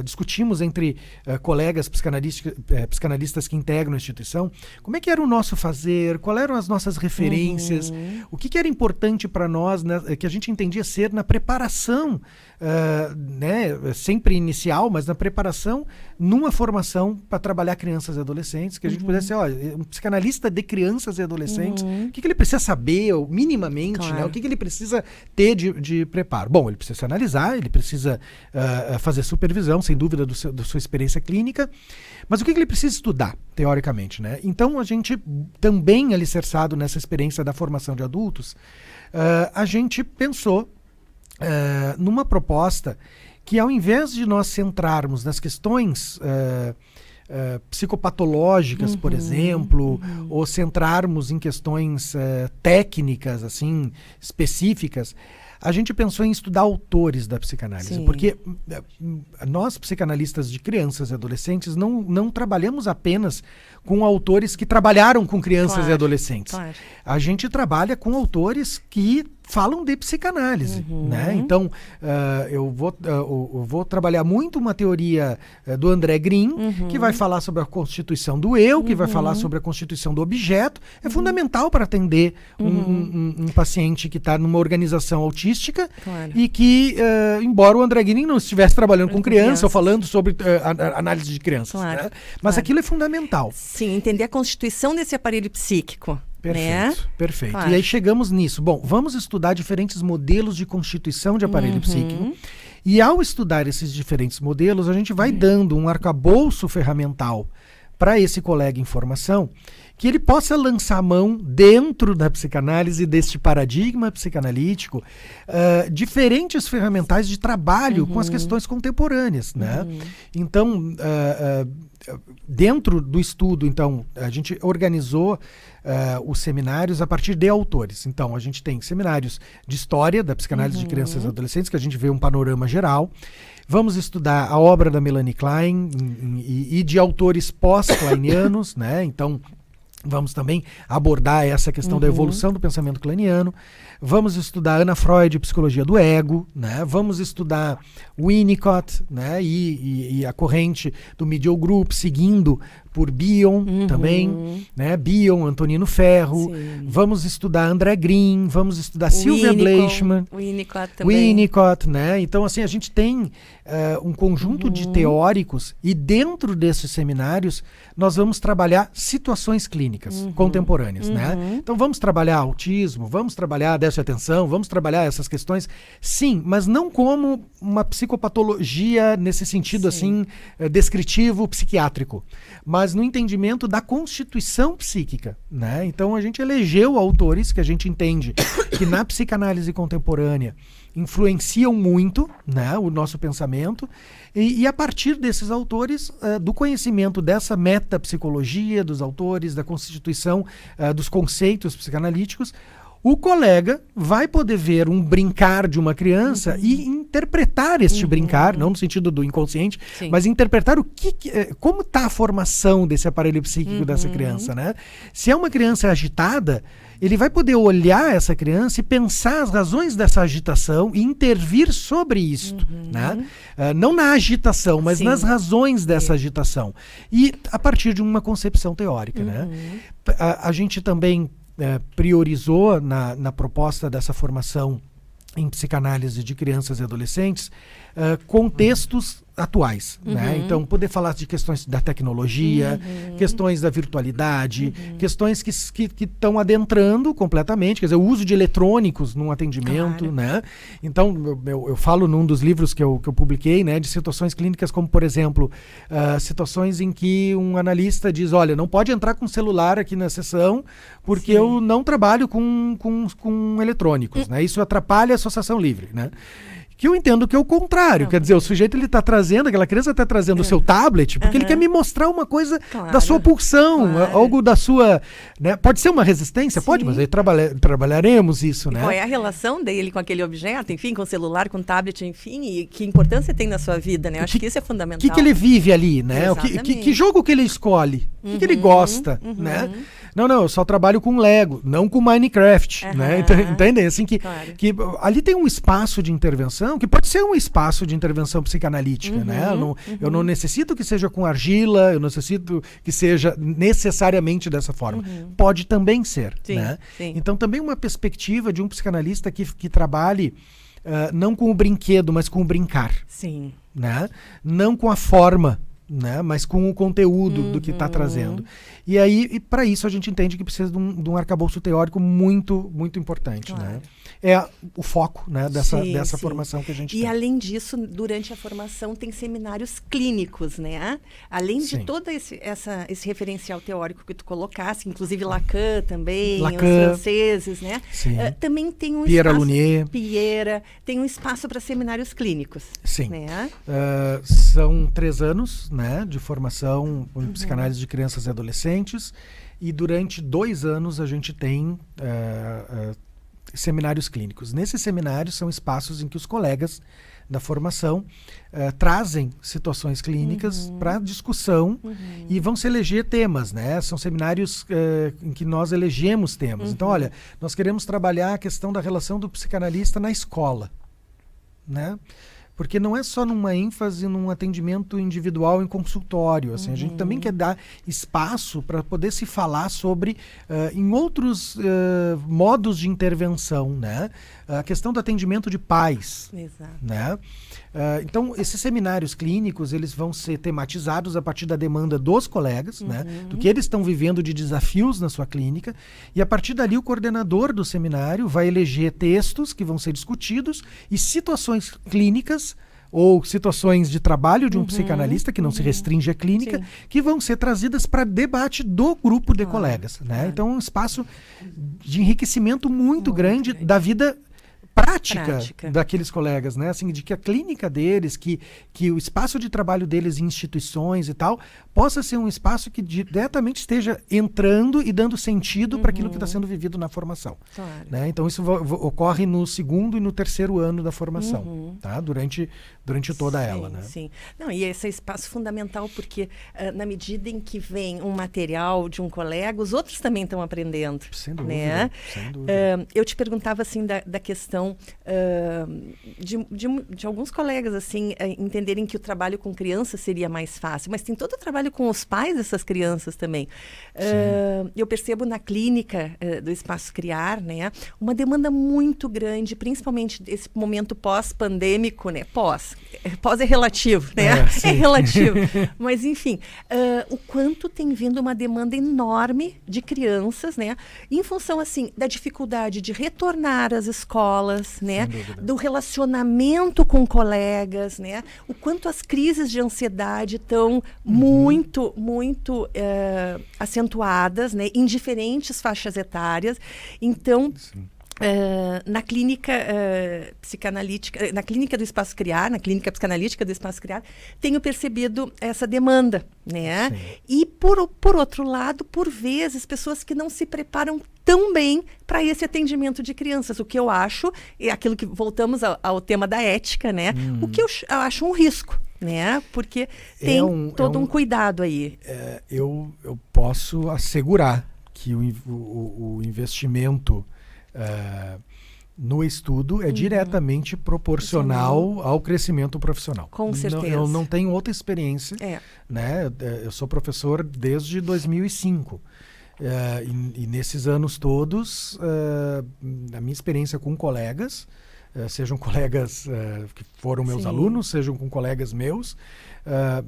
discutimos entre colegas psicanalistas que integram a instituição, como é que era o nosso fazer, quais eram as nossas referências, o que era importante para nós, né, que a gente entendia ser na preparação, né, sempre inicial, mas na preparação numa formação para trabalhar crianças e adolescentes, que a gente pudesse ser, um psicanalista de crianças e adolescentes, o que ele precisa saber, minimamente, né, o que ele precisa ter de preparo. Bom, ele precisa se analisar, ele precisa fazer supervisão, sem dúvida, da sua experiência clínica, mas o que ele precisa estudar, teoricamente, né? Então, a gente também, alicerçado nessa experiência da formação de adultos, a gente pensou numa proposta que, ao invés de nós centrarmos nas questões psicopatológicas, por exemplo, ou centrarmos em questões técnicas, assim, específicas, a gente pensou em estudar autores da psicanálise. Sim. Porque nós, psicanalistas de crianças e adolescentes, não trabalhamos apenas com autores que trabalharam com crianças e adolescentes. Claro. A gente trabalha com autores que falam de psicanálise, né? Então, eu vou trabalhar muito uma teoria do André Green, que vai falar sobre a constituição do eu, que vai falar sobre a constituição do objeto. É fundamental para atender um paciente que está numa organização autística, claro, e que, embora o André Green não estivesse trabalhando com criança ou falando sobre análise de crianças, claro, né? Mas aquilo é fundamental. Sim, entender a constituição desse aparelho psíquico. Perfeito, perfeito. Claro. E aí chegamos nisso. Bom, vamos estudar diferentes modelos de constituição de aparelho psíquico. E ao estudar esses diferentes modelos, a gente vai dando um arcabouço ferramental para esse colega em formação, que ele possa lançar a mão dentro da psicanálise, deste paradigma psicanalítico, diferentes ferramentais de trabalho com as questões contemporâneas, né? Então, dentro do estudo, então, a gente organizou os seminários a partir de autores. Então, a gente tem seminários de história da psicanálise de crianças e adolescentes, que a gente vê um panorama geral. Vamos estudar a obra da Melanie Klein e de autores pós-kleinianos, né? Então, vamos também abordar essa questão da evolução do pensamento kleiniano. Vamos estudar Anna Freud, psicologia do ego, né? Vamos estudar Winnicott, né? E a corrente do Medial Group, seguindo por Bion também, né? Bion, Antonino Ferro. Sim. Vamos estudar André Green, vamos estudar Sylvia Bleichmann. Winnicott também. Winnicott, né? Então, assim, a gente tem um conjunto de teóricos, e dentro desses seminários nós vamos trabalhar situações clínicas contemporâneas, né? Então, vamos trabalhar autismo, vamos trabalhar déficit de atenção, vamos trabalhar essas questões, sim, mas não como uma psicopatologia nesse sentido, assim, descritivo, psiquiátrico, mas no entendimento da constituição psíquica, né? Então, a gente elegeu autores que a gente entende que na psicanálise contemporânea influenciam muito, né, o nosso pensamento, e a partir desses autores, do conhecimento dessa metapsicologia dos autores, da constituição dos conceitos psicanalíticos, o colega vai poder ver um brincar de uma criança e interpretar este brincar, não no sentido do inconsciente, mas interpretar como está a formação desse aparelho psíquico dessa criança, né? Se é uma criança agitada, ele vai poder olhar essa criança e pensar as razões dessa agitação e intervir sobre isto, né? Não na agitação, mas nas razões dessa agitação. E a partir de uma concepção teórica, né? A gente também priorizou na proposta dessa formação em psicanálise de crianças e adolescentes contextos atuais, né? Então, poder falar de questões da tecnologia, questões da virtualidade, questões que estão adentrando completamente, quer dizer, o uso de eletrônicos num atendimento, né? Então, eu falo num dos livros que eu publiquei, né, de situações clínicas como, por exemplo, situações em que um analista diz, olha, não pode entrar com celular aqui na sessão porque eu não trabalho com eletrônicos, né? Isso atrapalha a associação livre, né? Que eu entendo que é o contrário. Quer dizer, o sujeito ele está trazendo, aquela criança está trazendo o seu tablet, porque ele quer me mostrar uma coisa da sua pulsão, algo da sua... Né? Pode ser uma resistência? Pode, mas aí trabalharemos isso, né? Qual é a relação dele com aquele objeto, enfim, com o celular, com o tablet, enfim, e que importância tem na sua vida, né? Eu acho que isso é fundamental. O que ele vive ali, né? Que jogo que ele escolhe? O que ele gosta, né? Não, eu só trabalho com Lego, não com Minecraft, né? Entendem? Assim que ali tem um espaço de intervenção que pode ser um espaço de intervenção psicanalítica, né? Eu não necessito que seja com argila, eu não necessito que seja necessariamente dessa forma. Pode também ser, né? Então também uma perspectiva de um psicanalista que trabalhe não com o brinquedo, mas com o brincar. Sim. Né? Não com a forma, né? Mas com o conteúdo do que está trazendo. E aí, para isso, a gente entende que precisa de um arcabouço teórico muito, muito importante. Né? É o foco, né, dessa formação que a gente tem. E além disso, durante a formação tem seminários clínicos, né? Além de todo esse referencial teórico que tu colocasse, inclusive Lacan também, os franceses, né? Também tem um Pierre, tem um espaço para seminários clínicos. Sim. Né? São 3 anos, né, de formação em psicanálise de crianças e adolescentes, e durante 2 anos a gente tem seminários clínicos. Nesses seminários são espaços em que os colegas da formação trazem situações clínicas para discussão e vão se eleger temas, né? São seminários em que nós elegemos temas. Então, olha, nós queremos trabalhar a questão da relação do psicanalista na escola, né? Porque não é só numa ênfase num atendimento individual em consultório. Assim, a gente também quer dar espaço para poder se falar sobre em outros modos de intervenção, né? A questão do atendimento de pais. Exato. Né? Então, esses seminários clínicos, eles vão ser tematizados a partir da demanda dos colegas, né? Do que eles estão vivendo de desafios na sua clínica, e a partir dali o coordenador do seminário vai eleger textos que vão ser discutidos e situações clínicas ou situações de trabalho de um psicanalista, que não se restringe à clínica, que vão ser trazidas para debate do grupo de colegas. Né? Então, é um espaço de enriquecimento muito grande da vida prática daqueles colegas, né? Assim, de que a clínica deles, que o espaço de trabalho deles em instituições e tal, possa ser um espaço que diretamente esteja entrando e dando sentido para aquilo que está sendo vivido na formação. Claro. Né? Então, isso ocorre no 2º e no 3º ano da formação, tá? Durante toda ela. Né? Sim. Não, e esse é espaço fundamental porque, na medida em que vem um material de um colega, os outros também estão aprendendo. Sem dúvida. Né? Sem dúvida. Eu te perguntava, assim, da questão de alguns colegas, assim, entenderem que o trabalho com crianças seria mais fácil, mas tem todo o trabalho com os pais dessas crianças também. Eu percebo na clínica do Espaço Criar, né, uma demanda muito grande, principalmente esse momento pós-pandêmico, né? Pós é relativo, né? É relativo. Mas, enfim, o quanto tem vindo uma demanda enorme de crianças, né? Em função, assim, da dificuldade de retornar às escolas, né? Do relacionamento com colegas, né? O quanto as crises de ansiedade estão muito acentuadas, né? Em diferentes faixas etárias. Então, na clínica psicanalítica, na clínica do Espaço Criar, na clínica psicanalítica do Espaço Criar, tenho percebido essa demanda, né? E por outro lado, por vezes, pessoas que não se preparam tão bem para esse atendimento de crianças, o que eu acho, é aquilo que voltamos ao tema da ética, né? O que eu acho um risco, né? Porque tem todo um cuidado aí. Eu posso assegurar que o investimento no estudo é diretamente proporcional ao crescimento profissional. Com certeza. Eu não tenho outra experiência. Né? Eu sou professor desde 2005. E nesses anos todos, a minha experiência com colegas sejam colegas que foram meus alunos, sejam com colegas meus,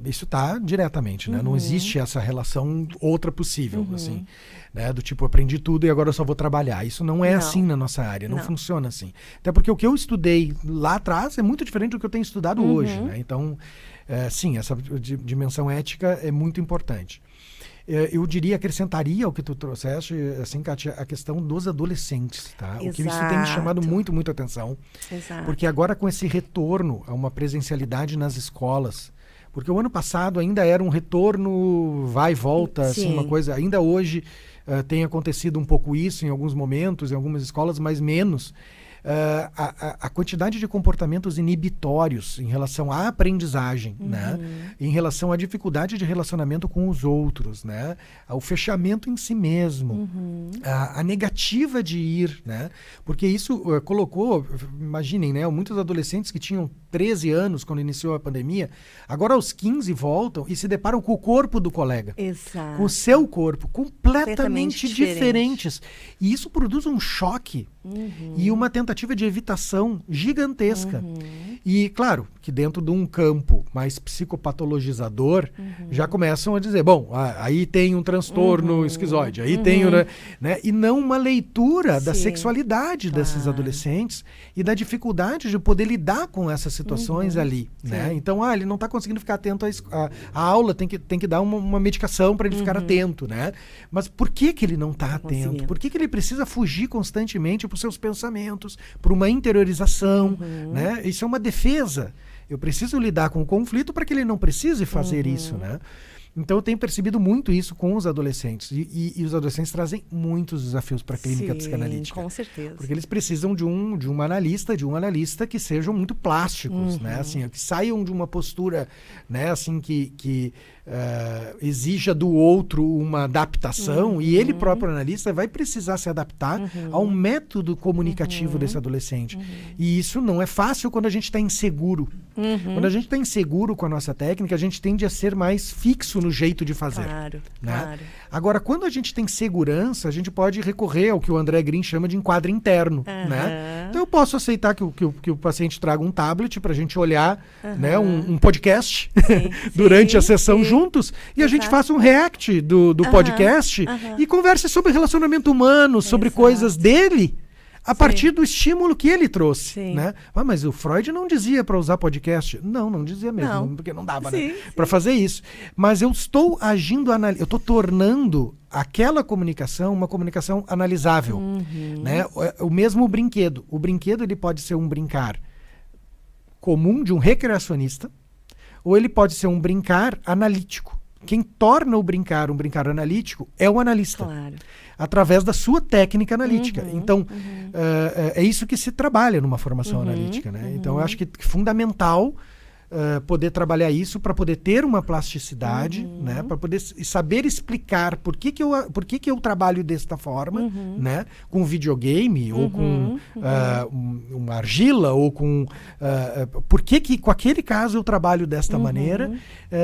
isso está diretamente, né? Não existe essa relação outra possível, assim, né? Do tipo, aprendi tudo e agora eu só vou trabalhar. Isso não é assim na nossa área, não funciona assim. Até porque o que eu estudei lá atrás é muito diferente do que eu tenho estudado hoje, né? Então, sim, essa dimensão ética é muito importante. Eu diria, acrescentaria ao que tu trouxeste, assim, Kátia, a questão dos adolescentes, tá? O que isso tem me chamado muito, muito atenção. Exato. Porque agora com esse retorno a uma presencialidade nas escolas, porque o ano passado ainda era um retorno vai e volta, assim, uma coisa, ainda hoje tem acontecido um pouco isso em alguns momentos, em algumas escolas, mas menos. A quantidade de comportamentos inibitórios em relação à aprendizagem, né? Em relação à dificuldade de relacionamento com os outros, né? Ao fechamento em si mesmo, a negativa de ir, né? Porque isso colocou, imaginem, né? Muitos adolescentes que tinham 13 anos quando iniciou a pandemia, agora aos 15 voltam e se deparam com o corpo do colega. Exato. Com o seu corpo, completamente diferentes. E isso produz um choque e uma tentativa de evitação gigantesca. E, claro, que dentro de um campo mais psicopatologizador, já começam a dizer, bom, aí tem um transtorno esquizoide, aí tem, né? E não uma leitura da sexualidade desses adolescentes e da dificuldade de poder lidar com essas situações ali, né? Então, ele não está conseguindo ficar atento à aula, tem que dar uma medicação para ele ficar atento, né? Mas por que ele não está atento? Por que ele precisa fugir constantemente para os seus pensamentos, para uma interiorização, né? Isso é uma defesa. Eu preciso lidar com o conflito para que ele não precise fazer isso, né? Então eu tenho percebido muito isso com os adolescentes. E os adolescentes trazem muitos desafios para a clínica psicanalítica. Com certeza. Porque eles precisam de um analista que sejam muito plásticos, né? Assim, que saiam de uma postura, né? Assim, que exija do outro uma adaptação, e ele próprio analista vai precisar se adaptar ao método comunicativo desse adolescente. E isso não é fácil quando a gente está inseguro. Quando a gente está inseguro com a nossa técnica, a gente tende a ser mais fixo no jeito de fazer. Claro, né? claro. Agora, quando a gente tem segurança, a gente pode recorrer ao que o André Green chama de enquadro interno. Né? Então eu posso aceitar que o paciente traga um tablet para a gente olhar, né, um podcast durante a sessão juntos, e a gente faça um react do podcast e converse sobre relacionamento humano, sobre coisas dele, a partir do estímulo que ele trouxe. Né? Mas o Freud não dizia para usar podcast. Não dizia mesmo, porque não dava para fazer isso. Mas eu estou agindo, eu estou tornando aquela comunicação uma comunicação analisável. Né? O mesmo brinquedo. O brinquedo ele pode ser um brincar comum de um recreacionista, ou ele pode ser um brincar analítico. Quem torna o brincar um brincar analítico é o analista. Claro. Através da sua técnica analítica. Então, é isso que se trabalha numa formação analítica. Né? Então, eu acho que é fundamental poder trabalhar isso para poder ter uma plasticidade, né? Para poder saber explicar por que eu trabalho desta forma, né? Com videogame, ou com uma argila, ou com... por que com aquele caso eu trabalho desta maneira,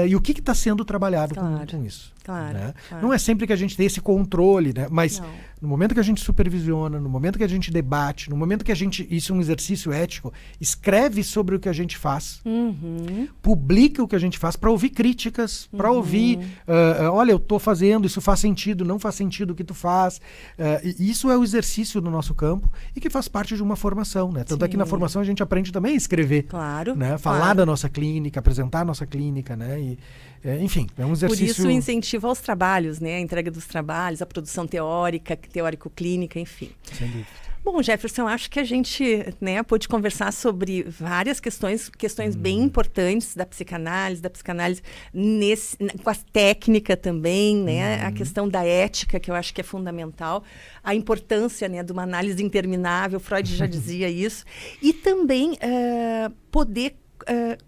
e o que está sendo trabalhado com isso. Claro, né? claro. Não é sempre que a gente tem esse controle, né? Mas no momento que a gente supervisiona, no momento que a gente debate, no momento que a gente... Isso é um exercício ético. Escreve sobre o que a gente faz. Publica o que a gente faz para ouvir críticas, para ouvir... olha, eu estou fazendo, isso faz sentido, não faz sentido o que tu faz. Isso é o exercício do nosso campo e que faz parte de uma formação, né? Tanto é que na formação a gente aprende também a escrever. Claro. Né? Falar da nossa clínica, apresentar a nossa clínica, né? E, enfim, é um exercício... Por isso o incentivo aos trabalhos, né? A entrega dos trabalhos, a produção teórica, teórico-clínica, enfim. Sem dúvida. Bom, Jefferson, acho que a gente, né, pôde conversar sobre várias questões bem importantes da psicanálise com a técnica também, né? A questão da ética, que eu acho que é fundamental, a importância, né, de uma análise interminável, Freud já dizia isso, e também poder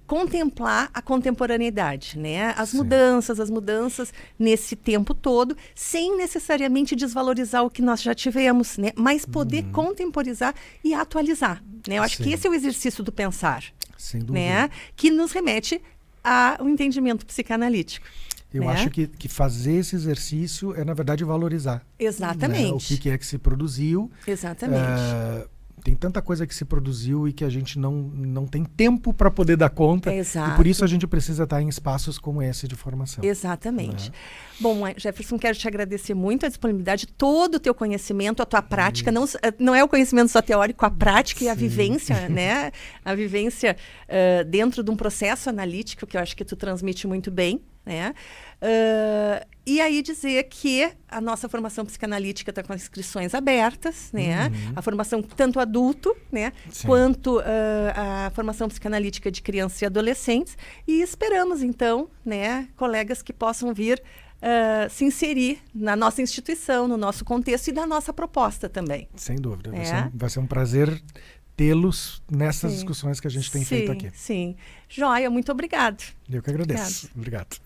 contemplar a contemporaneidade, né? As mudanças nesse tempo todo, sem necessariamente desvalorizar o que nós já tivemos, né? Mas poder contemporizar e atualizar, né? Eu acho que esse é o exercício do pensar, sem dúvida, né? Que nos remete ao entendimento psicanalítico. Eu acho que fazer esse exercício é, na verdade, valorizar. Exatamente. Né? O que é que se produziu. Exatamente. tem tanta coisa que se produziu e que a gente não tem tempo para poder dar conta. Exato. E por isso a gente precisa estar em espaços como esse de formação. Exatamente. Bom, Jefferson, quero te agradecer muito a disponibilidade, todo o teu conhecimento, a tua prática. Não é o conhecimento só teórico, a prática e a vivência, né? A vivência dentro de um processo analítico, que eu acho que tu transmite muito bem, né? E aí dizer que a nossa formação psicanalítica está com as inscrições abertas, né? A formação tanto adulto, né? Quanto a formação psicanalítica de crianças e adolescentes. E esperamos, então, né, colegas que possam vir se inserir na nossa instituição, no nosso contexto e da nossa proposta também. Sem dúvida. Vai ser um prazer tê-los nessas discussões que a gente tem feito aqui. Sim. Joia, muito obrigado. Eu que agradeço. Obrigado.